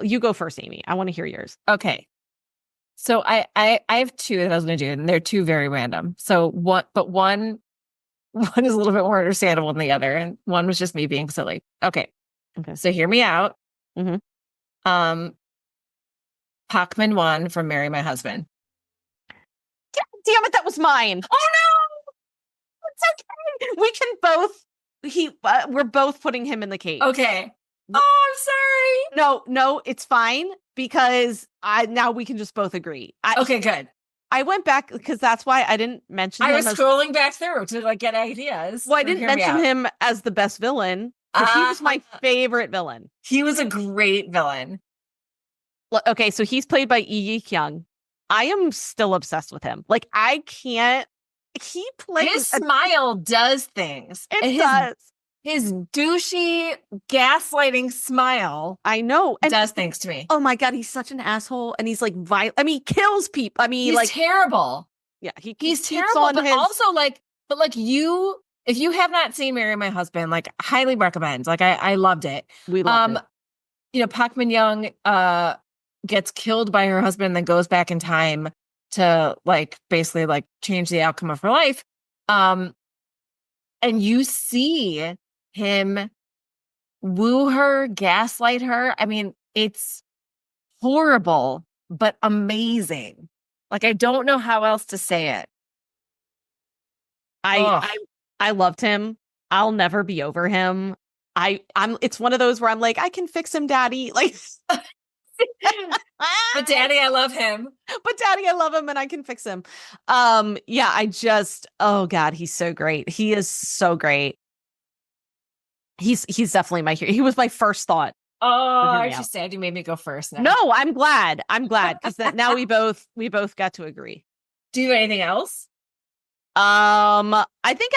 you go first, Amy. I want to hear yours. Okay. So I have two that I was going to do, and they're two very random. So one is a little bit more understandable than the other, and one was just me being silly. Okay. So hear me out. Mm-hmm. Pacman 1 from Marry My Husband. Damn it, that was mine. Oh no, it's okay. We can both. We're both putting him in the cage. Okay. Oh, I'm sorry. No, it's fine because now we can just both agree. Okay, good. I went back because that's why I didn't mention him. I was scrolling back through to like get ideas. Well, I didn't mention him as the best villain. He was my favorite villain. He was a great villain. Okay, so he's played by Yi Kyung. I am still obsessed with him. Like, I can't. He plays. His smile does things. It does. His douchey, gaslighting smile. I know. And does things to me. Oh my God, he's such an asshole. And he's like violent. I mean, he kills people. I mean, he's terrible. Yeah, he's terrible. But also if you have not seen Marry My Husband, like highly recommend. Like I loved it. We loved it. You know, Park Min Young gets killed by her husband and then goes back in time to like basically like change the outcome of her life. And you see him woo her, gaslight her. I mean, it's horrible, but amazing. Like, I don't know how else to say it. I loved him. I'll never be over him. It's one of those where I'm like, I can fix him, daddy. Like, but daddy, I love him. But daddy, I love him and I can fix him. Oh God, he's so great. He is so great. He's definitely my hero. He was my first thought. Oh, aren't you sad you made me go first now? No, I'm glad because now we both got to agree. Do you have anything else? I think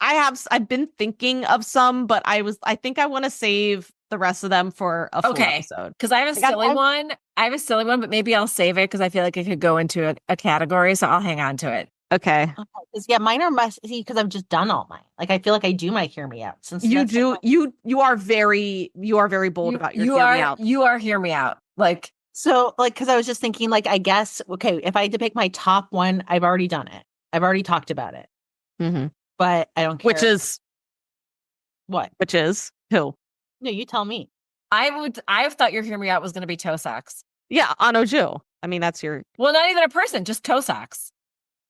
I've been thinking of some, but I think I want to save the rest of them for a full episode. Because I have a silly one. I have a silly one, but maybe I'll save it because I feel like it could go into a category. So I'll hang on to it. Okay. Yeah, mine are messy because I've just done all mine. Like I feel like I do my hear me out since You that's, do like, you are very bold about your hear me out. You are hear me out. Like so like because I was just thinking like I guess okay if I had to pick my top one, I've already done it. I've already talked about it, but I don't care. Which is what? Which is who? No, you tell me. I thought your hear me out was going to be toe socks. Yeah, Anoju. I mean, that's your. Well, not even a person, just toe socks.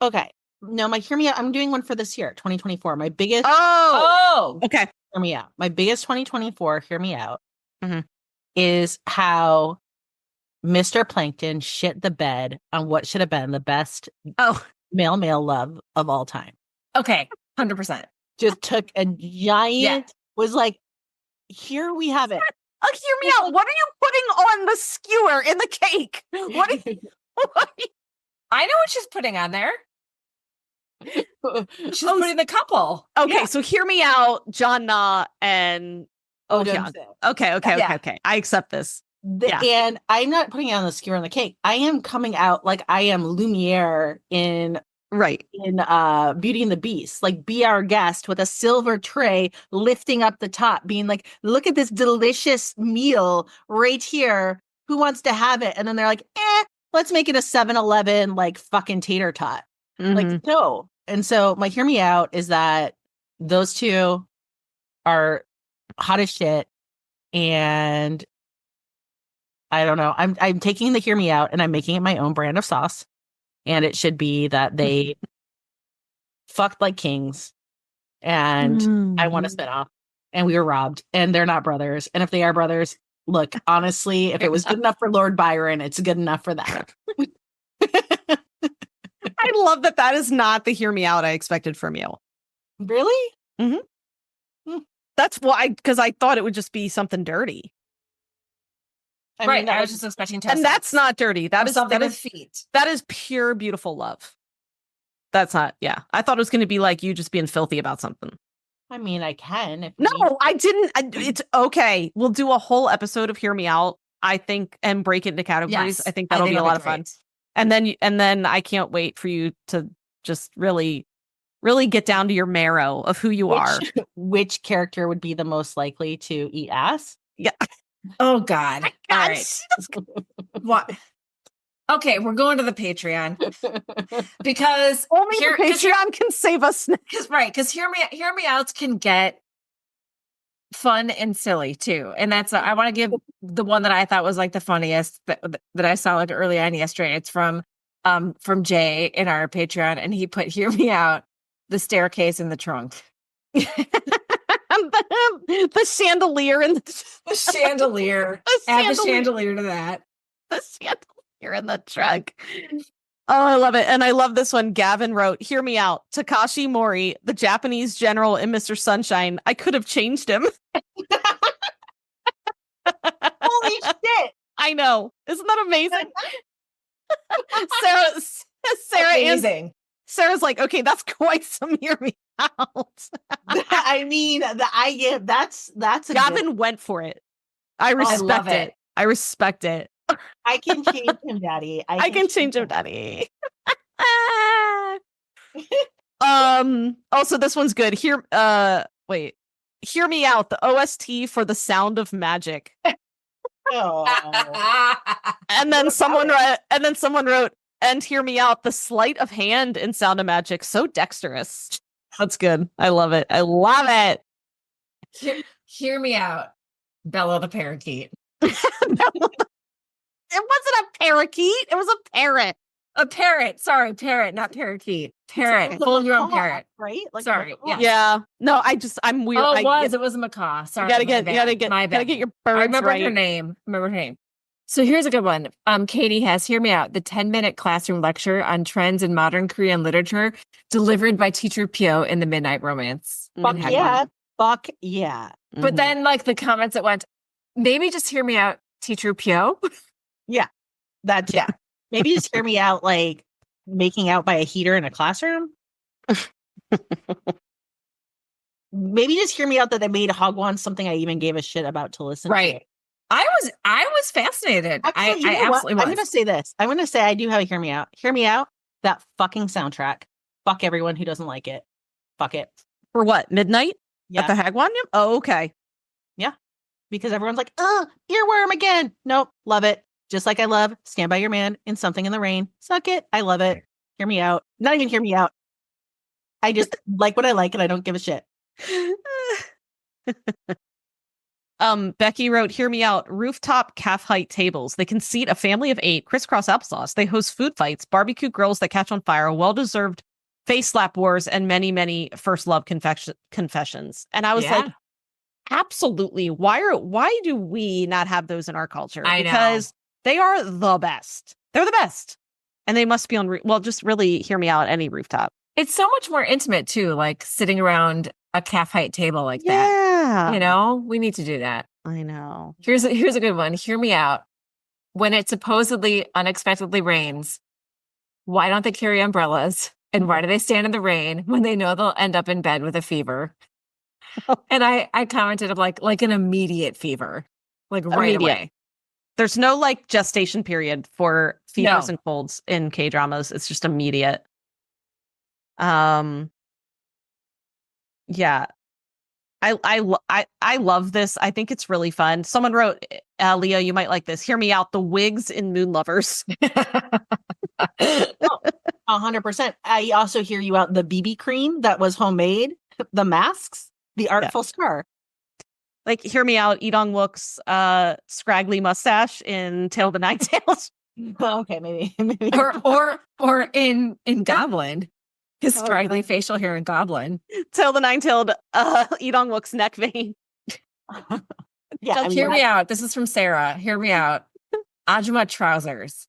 Okay. No, my hear me out. I'm doing one for this year, 2024. My biggest. Oh. Okay. Hear me out. My biggest 2024. Hear me out. Mhm. Is how Mr. Plankton shit the bed on what should have been the best male love of all time. Okay, 100%. Just took a giant. Was like, here we have it. Hear me out. What are you putting on the skewer in the cake? What are you? I know what she's putting on there. She's putting the couple. Okay, so hear me out, John Na and Hyun. Okay. I accept this. And I'm not putting it on the skewer on the cake. I am coming out like I am Lumiere in Beauty and the Beast. Like, be our guest with a silver tray lifting up the top, being like, look at this delicious meal right here. Who wants to have it? And then they're like, let's make it a 7-Eleven like fucking tater tot. Like, no. And so my hear me out is that those two are hot as shit. And I don't know. I'm taking the hear me out and I'm making it my own brand of sauce. And it should be that they fucked like kings. And I want to spin off. And we were robbed. And they're not brothers. And if they are brothers, look, honestly, if it was good enough for Lord Byron, it's good enough for that. I love that is not the hear me out I expected from you. Really? That's why, because I thought it would just be something dirty. I was just expecting to. And that's not dirty. That is feet. That is pure, beautiful love. That's not, I thought it was going to be like you just being filthy about something. I mean, I can. I didn't. It's okay. We'll do a whole episode of Hear Me Out, I think, and break it into categories. Yes, I think that'll be a lot of fun. And then I can't wait for you to just really, really get down to your marrow of who you are. Which character would be the most likely to eat ass? Yeah. Oh God. All right. What? Okay, we're going to the Patreon because only the Patreon can save us. Because hear me outs can get fun and silly too, and that's I want to give the one that I thought was like the funniest that I saw like early on yesterday. It's from Jay in our Patreon, and he put "Hear me out," the staircase in the trunk. The chandelier and the chandelier. Add the chandelier to that. The chandelier in the trunk. Oh, I love it. And I love this one. Gavin wrote, "Hear me out. Takashi Mori, the Japanese general in Mr. Sunshine. I could have changed him." Holy shit. I know. Isn't that amazing? Sarah's like, okay, that's quite some hear me out. I mean, that's a Gavin went for it. I respect it. I respect it. I can change him, Daddy. I can change him, Daddy. Also, this one's good. Hear me out. The OST for The Sound of Magic. Oh. And then someone wrote, and hear me out. The sleight of hand in Sound of Magic. So dexterous. That's good. I love it. I love it. Hear me out. Bella the parakeet. It wasn't a parakeet. It was a parrot. A parrot. Sorry, parrot, not parakeet. Parrot. Full grown parrot. Right? Like sorry. Yeah. No, I'm weird. Oh, it was a macaw. Sorry. You gotta get your birds I remember right. her name. So here's a good one. Katie has Hear Me Out, the 10-minute classroom lecture on trends in modern Korean literature delivered by Teacher Pyo in The Midnight Romance. Fuck yeah. Fuck yeah. But then like the comments that went, maybe just hear me out, Teacher Pyo. Yeah. That's Maybe just hear me out like making out by a heater in a classroom. Maybe just hear me out that they made Hogwarts something I even gave a shit about to listen to. I was fascinated. Actually, I absolutely was. I'm going to say this. I'm going to say I do have a hear me out. Hear me out. That fucking soundtrack. fuck everyone who doesn't like it. Fuck it. For what? Midnight Yeah. at the Hagwon? Oh, okay. Yeah. Because everyone's like, earworm again. Nope. Love it. Just like I love Stand By Your Man and Something in the Rain. Suck it. I love it. Hear me out. Not even hear me out. I just like what I like and I don't give a shit. Becky wrote, hear me out. Rooftop calf height tables. They can seat a family of 8, crisscross applesauce. They host food fights, barbecue grills that catch on fire, well-deserved face slap wars, and many, many first love confessions. And I was like, absolutely. Why do we not have those in our culture? Because they are the best. They're the best. And they must be on, just really hear me out, any rooftop. It's so much more intimate too, like sitting around a calf height table like that. Yeah. You know, we need to do that. I know. Here's a good one. Hear me out. When it supposedly unexpectedly rains, why don't they carry umbrellas? And why do they stand in the rain when they know they'll end up in bed with a fever? And I commented, I'm like an immediate fever, like right away. There's no like gestation period for fevers and colds in K-dramas. It's just immediate. Yeah. I love this. I think it's really fun. Someone wrote, Leo, you might like this. Hear me out. The wigs in Moon Lovers. 100%. I also hear you out. The BB cream that was homemade, the masks, the artful star. Like, hear me out. Lee Dong-wook's scraggly mustache in Tale of the Nine Tails. Okay, maybe. or in Goblin. His scraggly facial hair in Goblin. Tale the Nine-Tailed Lee Dong-wook's neck vein. Yeah, hear me out. This is from Sarah. Hear me out. Ajuma trousers.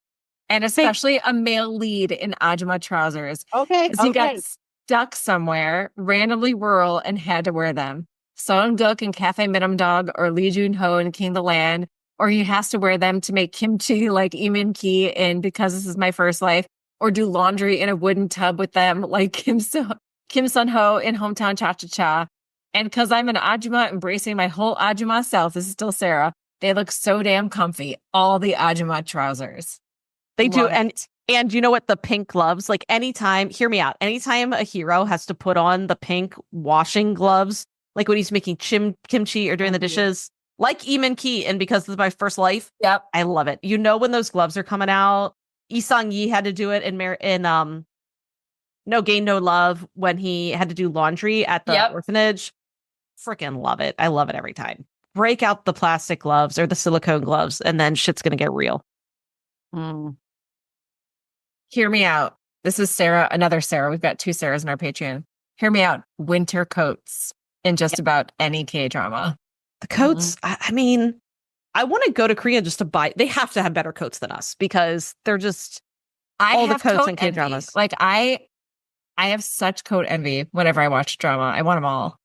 And especially a male lead in Ajuma trousers. Okay. He got stuck somewhere, randomly rural, and had to wear them. Seong-guk in Cafe Minam Dog, or Lee Jun-ho in King the Land, or he has to wear them to make kimchi like Lee Min-ki in Because This Is My First Life, or do laundry in a wooden tub with them like Kim Sun-ho in Hometown Cha-Cha-Cha. And because I'm an Ajuma embracing my whole Ajuma self, this is still Sarah, they look so damn comfy. All the Ajuma trousers. They do. And you know what? The pink gloves, like anytime, hear me out. Anytime a hero has to put on the pink washing gloves, like when he's making kimchi or doing the dishes, like Lee Min-ki and Because This Is My First Life. Yep. I love it. You know, when those gloves are coming out, Lee Sang-yi had to do it in No Gain, No Love when he had to do laundry at the orphanage. Freaking love it. I love it every time. Break out the plastic gloves or the silicone gloves, and then shit's going to get real. Hear me out. This is Sarah, another Sarah. We've got 2 Sarahs in our Patreon. Hear me out. Winter coats in just about any K-drama. The coats, I mean, I want to go to Korea just to buy. They have to have better coats than us because they're just all the coats in K-dramas. Like I have such coat envy whenever I watch drama. I want them all.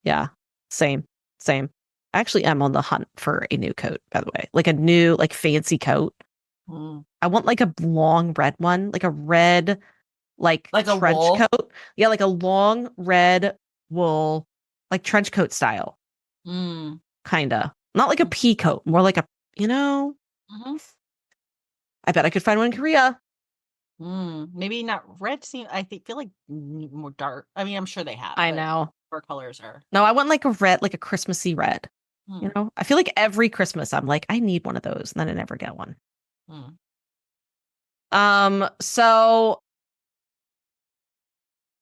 Yeah, same. I actually am on the hunt for a new coat, by the way, like a new, like fancy coat. I want like a long red one, like a red, like a trench wool coat. Yeah, like a long red wool, like trench coat style. Kinda. Not like a pea coat, more like a, I bet I could find one in Korea. Maybe not red. I feel like more dark. I mean, I'm sure they have. I know. Our colors are. No, I want like a red, like a Christmassy red. You know, I feel like every Christmas I'm like, I need one of those, and then I never get one. So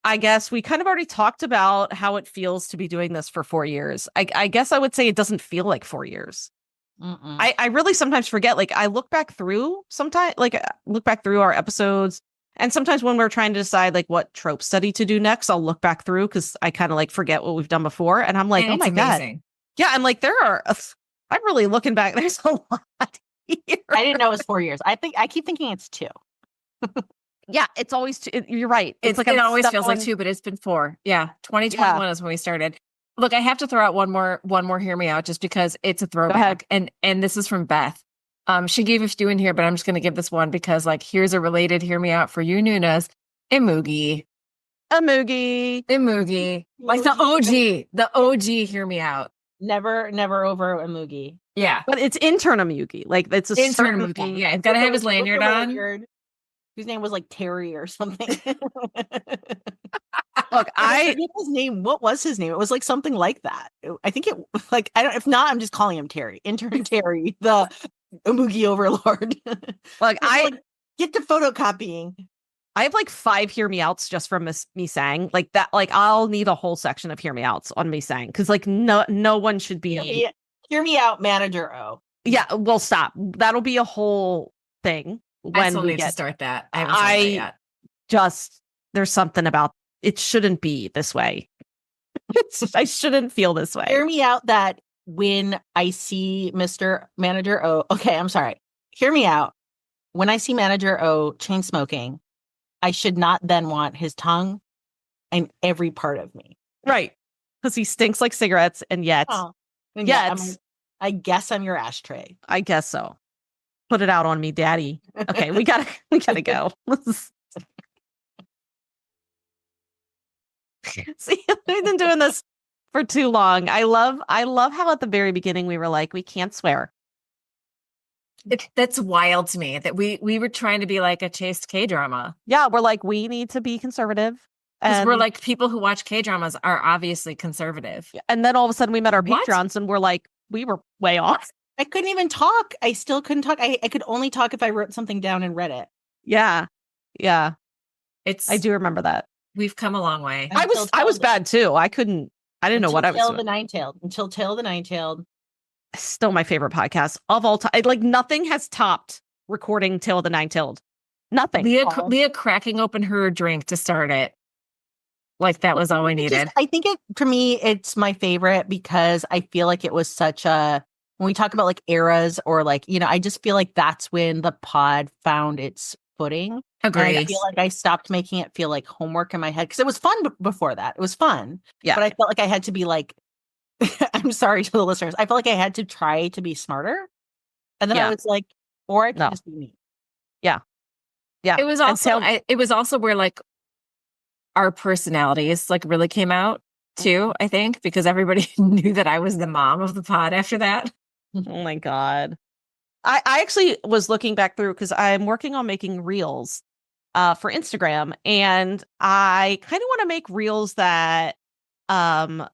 I guess we kind of already talked about how it feels to be doing this for 4 years. I guess I would say it doesn't feel like 4 years. I really sometimes forget. Like I look back through our episodes, and sometimes when we're trying to decide like what trope study to do next, I'll look back through because I kind of like forget what we've done before, and I'm like, oh my god, yeah. I'm like, I'm really looking back. There's a lot here. I didn't know it was 4 years. I keep thinking it's 2. Yeah, it's always 2. You're right. It's like it always feels like 2, but it's been 4. Yeah, 2021 is when we started. Look, I have to throw out one more. Hear me out, just because it's a throwback, and this is from Beth. She gave a few in here, but I'm just going to give this one because, like, here's a related hear me out for you, Nunas. Imugi, like the OG. Hear me out. Never over Imugi. Yeah, but it's intern Imugi. Like it's a intern Imugi. Yeah, it's got to have his lanyard on. whose name was like Terry or something. Look, I forget his name. What was his name? It was like something like that. I think it like I don't. If not, I'm just calling him Terry. Intern Terry, the Umugi overlord. Like like, get to photocopying. I have like 5 hear me outs just from me saying like that. Like I'll need a whole section of hear me outs on me saying because like no one should be hear me out, Manager O. Yeah, well, stop. That'll be a whole thing when I still we need get to start that. I haven't started that yet. Just there's something about it shouldn't be this way. I shouldn't feel this way. Hear me out that when I see Mr. Manager O, okay, I'm sorry. Hear me out. When I see Manager O chain smoking, I should not then want his tongue and every part of me. Right. Because he stinks like cigarettes and yet, I guess I'm your ashtray. I guess so. Put it out on me, daddy. Okay, we gotta go. See, we've been doing this for too long. I love how at the very beginning we were like, we can't swear. That's wild to me that we were trying to be like a chaste K-drama. Yeah, we're like, we need to be conservative. Because we're like, people who watch K-dramas are obviously conservative. And then all of a sudden we met our patrons and we're like, we were way off. I couldn't even talk. I still couldn't talk. I could only talk if I wrote something down and read it. Yeah. Yeah. I do remember that. We've come a long way. I was bad too. I didn't know what I was doing. Until Tale of the Nine-Tailed. Still my favorite podcast of all time. Like nothing has topped recording Tale of the Nine-Tailed. Nothing. Leah cracking open her drink to start it. Like that was all we needed. I think for me, it's my favorite because I feel like it was such a, when we talk about like eras or like, I just feel like that's when the pod found its footing. Agreed. I feel like I stopped making it feel like homework in my head because it was fun before that. It was fun. Yeah. But I felt like I had to be like, I'm sorry to the listeners. I felt like I had to try to be smarter. And then I was like, or I could just be me. Yeah. Yeah. It was also where like our personalities like really came out too, I think, because everybody knew that I was the mom of the pod after that. Oh my God. I actually was looking back through because I'm working on making reels for Instagram, and I kind of want to make reels that will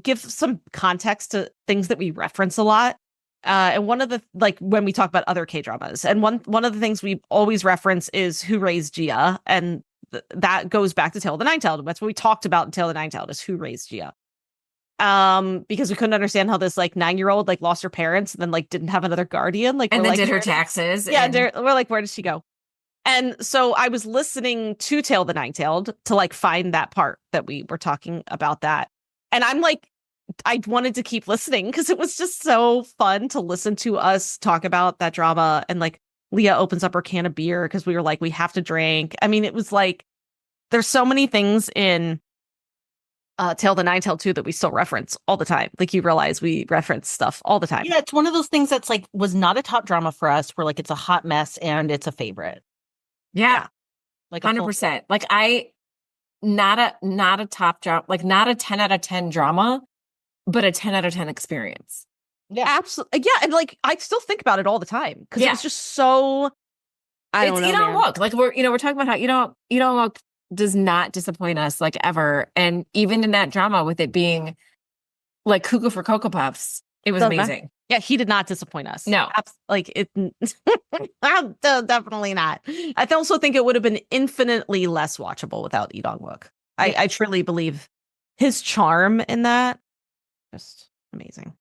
give some context to things that we reference a lot. And one of the, like when we talk about other K-dramas, and one of the things we always reference is Who Raised Gia, and that goes back to Tale of the Nine-Tailed. That's what we talked about in Tale of the Nine-Tailed is Who Raised Gia. Because we couldn't understand how this like 9-year-old like lost her parents and then like didn't have another guardian, like, and then like, did her taxes. Yeah, we're like, where did she go? And so I was listening to Tale of the Nine-Tailed to like find that part that we were talking about that, and I'm like, I wanted to keep listening because it was just so fun to listen to us talk about that drama. And like Leah opens up her can of beer because we were like, we have to drink. I mean, it was like there's so many things in Tale of the Nine-Tailed too that we still reference all the time. Like you realize we reference stuff all the time. Yeah, it's one of those things that's like was not a top drama for us. Where like it's a hot mess and it's a favorite. Yeah, like 100%. Like not a top drama, like not a 10 out of 10 drama, but a 10 out of 10 experience. Yeah, absolutely. Yeah, and like I still think about it all the time because it was just so. I don't know. You don't look like we're talking about how you don't look does not disappoint us like ever, and even in that drama with it being like Cuckoo for Cocoa Puffs, it was amazing. Yeah, he did not disappoint us. No, like it. Definitely not. I also think it would have been infinitely less watchable without Lee Dong-wook. I truly believe his charm in that just amazing.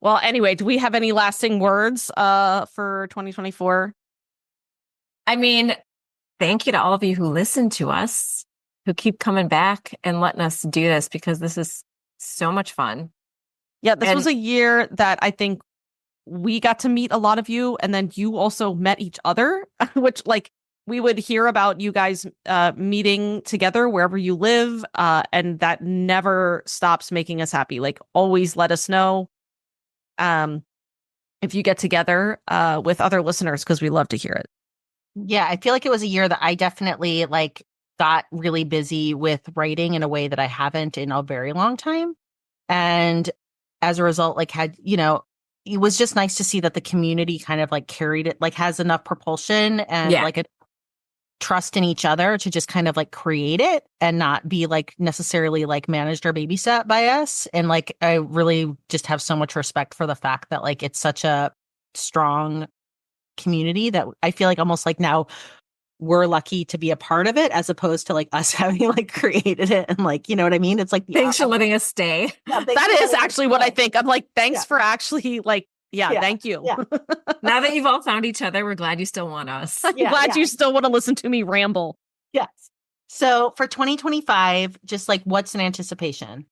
Well, anyway, do we have any lasting words for 2024? I mean, thank you to all of you who listen to us, who keep coming back and letting us do this because this is so much fun. Yeah, this was a year that I think we got to meet a lot of you, and then you also met each other, which like we would hear about you guys meeting together wherever you live, and that never stops making us happy. Like always let us know if you get together with other listeners because we love to hear it. Yeah, I feel like it was a year that I definitely like got really busy with writing in a way that I haven't in a very long time. And as a result, like had, it was just nice to see that the community kind of like carried it, like has enough propulsion and like a trust in each other to just kind of like create it and not be like necessarily like managed or babysat by us. And like, I really just have so much respect for the fact that like it's such a strong community that I feel like almost like now we're lucky to be a part of it as opposed to like us having like created it. And like, you know what I mean? It's like, thanks for letting us stay. That is actually what I think. I'm like, thanks for actually like, thank you. Yeah. Now that you've all found each other, we're glad you still want us. I'm glad you still want to listen to me ramble. Yes. So for 2025, just like what's an anticipation?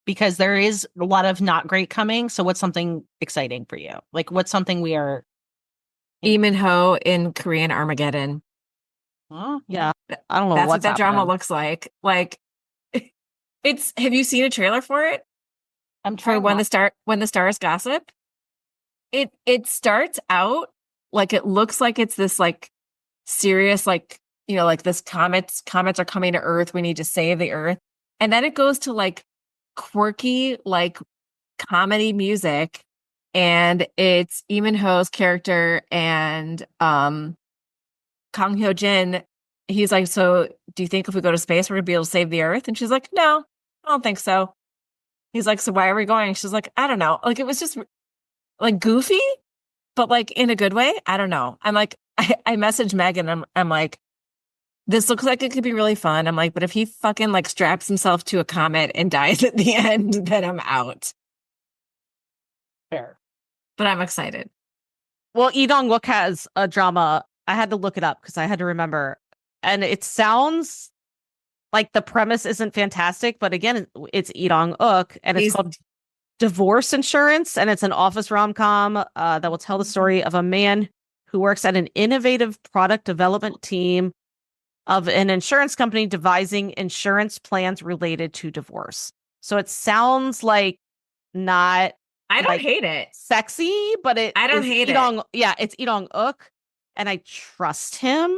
Because there is a lot of not great coming. So what's something exciting for you? Like what's something we are... Lee Min-ho in Korean Armageddon. Oh, yeah. I don't know That's what that happening. drama looks like. Like it's, have you seen a trailer for it? I'm trying When the stars gossip. It starts out like it looks like it's this like serious, like, you know, like this comets are coming to Earth. We need to save the Earth. And then it goes to like quirky, like comedy music. And it's Lee Min-ho's character and Kang Hyo-jin. He's like, so do you think if we go to space, we're gonna be able to save the Earth? And she's like, no, I don't think so. He's like, so why are we going? She's like, I don't know. Like, it was just like goofy, but like in a good way. I don't know. I'm like, I messaged Megan. I'm like, this looks like it could be really fun. I'm like, but if he fucking like straps himself to a comet and dies at the end, then I'm out. Fair. But I'm excited. Well, Lee Dong-wook has a drama. I had to look it up because I had to remember. And it sounds like the premise isn't fantastic, but again, it's Lee Dong-wook, and it's called Divorce Insurance, and it's an office rom-com that will tell the story of a man who works at an innovative product development team of an insurance company devising insurance plans related to divorce. So it sounds like not... I don't hate it. Sexy, but I don't hate it. Yeah, it's Lee Dong-wook, and I trust him.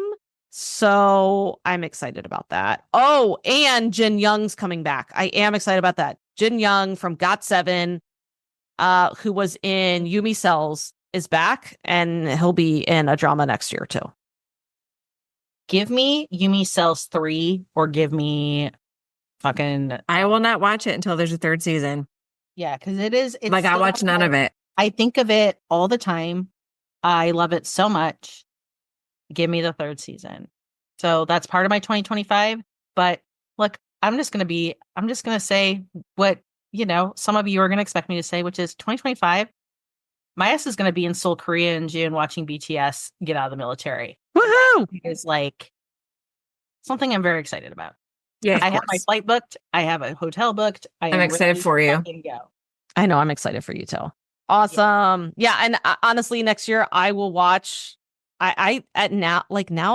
So I'm excited about that. Oh, and Jin Young's coming back. I am excited about that. Jin Young from GOT7, who was in Yumi Cells, is back, and he'll be in a drama next year too. Give me Yumi Cells 3 or give me fucking... I will not watch it until there's a third season. Yeah, because it's like I watch none of it. I think of it all the time. I love it so much. Give me the third season. So that's part of my 2025. But look, I'm just going to say what, you know, some of you are going to expect me to say, which is 2025. My ass is going to be in Seoul, Korea in June watching BTS get out of the military. Woohoo! It's like something I'm very excited about. Yeah, I have my flight booked. I have a hotel booked. I'm excited for you. Go. I know. I'm excited for you too. Awesome. Yeah. And honestly, next year I will watch. Now,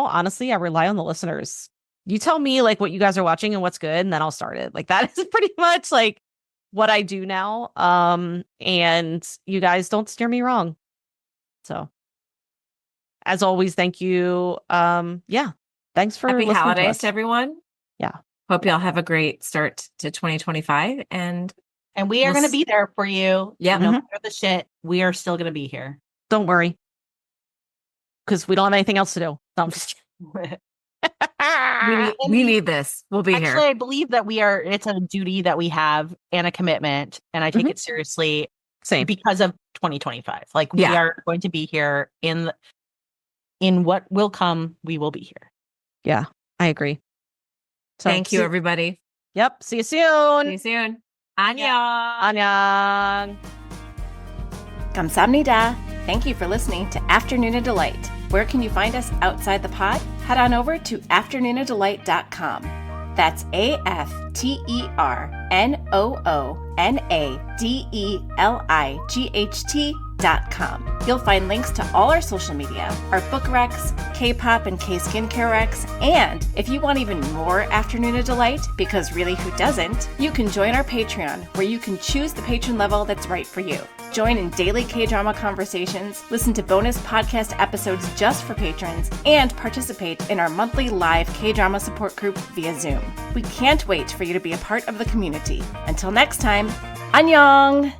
honestly, I rely on the listeners. You tell me like what you guys are watching and what's good, and then I'll start it. Like that is pretty much like what I do now. And you guys don't steer me wrong. So as always, thank you. Thanks for happy listening holidays to everyone. Yeah. Hope y'all have a great start to 2025. And we are going to be there for you. Yeah. No matter the shit, we are still going to be here. Don't worry. Because we don't have anything else to do. No, I'm just we need this. We'll be here. Actually, I believe that it's a duty that we have and a commitment. And I take it seriously. Same. Because of 2025. Like we are going to be here in what will come. We will be here. Yeah, I agree. So, thank you, everybody. Yep. See you soon. See you soon. Annyeong. Annyeong. 감사합니다. Thank you for listening to Afternoona Delight. Where can you find us outside the pod? Head on over to afternoonadelight.com. That's AFTERNOONADELIGHT.com. You'll find links to all our social media, our book recs, K-pop and K-skincare recs, and if you want even more Afternoona Delight, because really who doesn't, you can join our Patreon, where you can choose the patron level that's right for you. Join in daily K-drama conversations, listen to bonus podcast episodes just for patrons, and participate in our monthly live K-drama support group via Zoom. We can't wait for you to be a part of the community. Until next time, annyeong!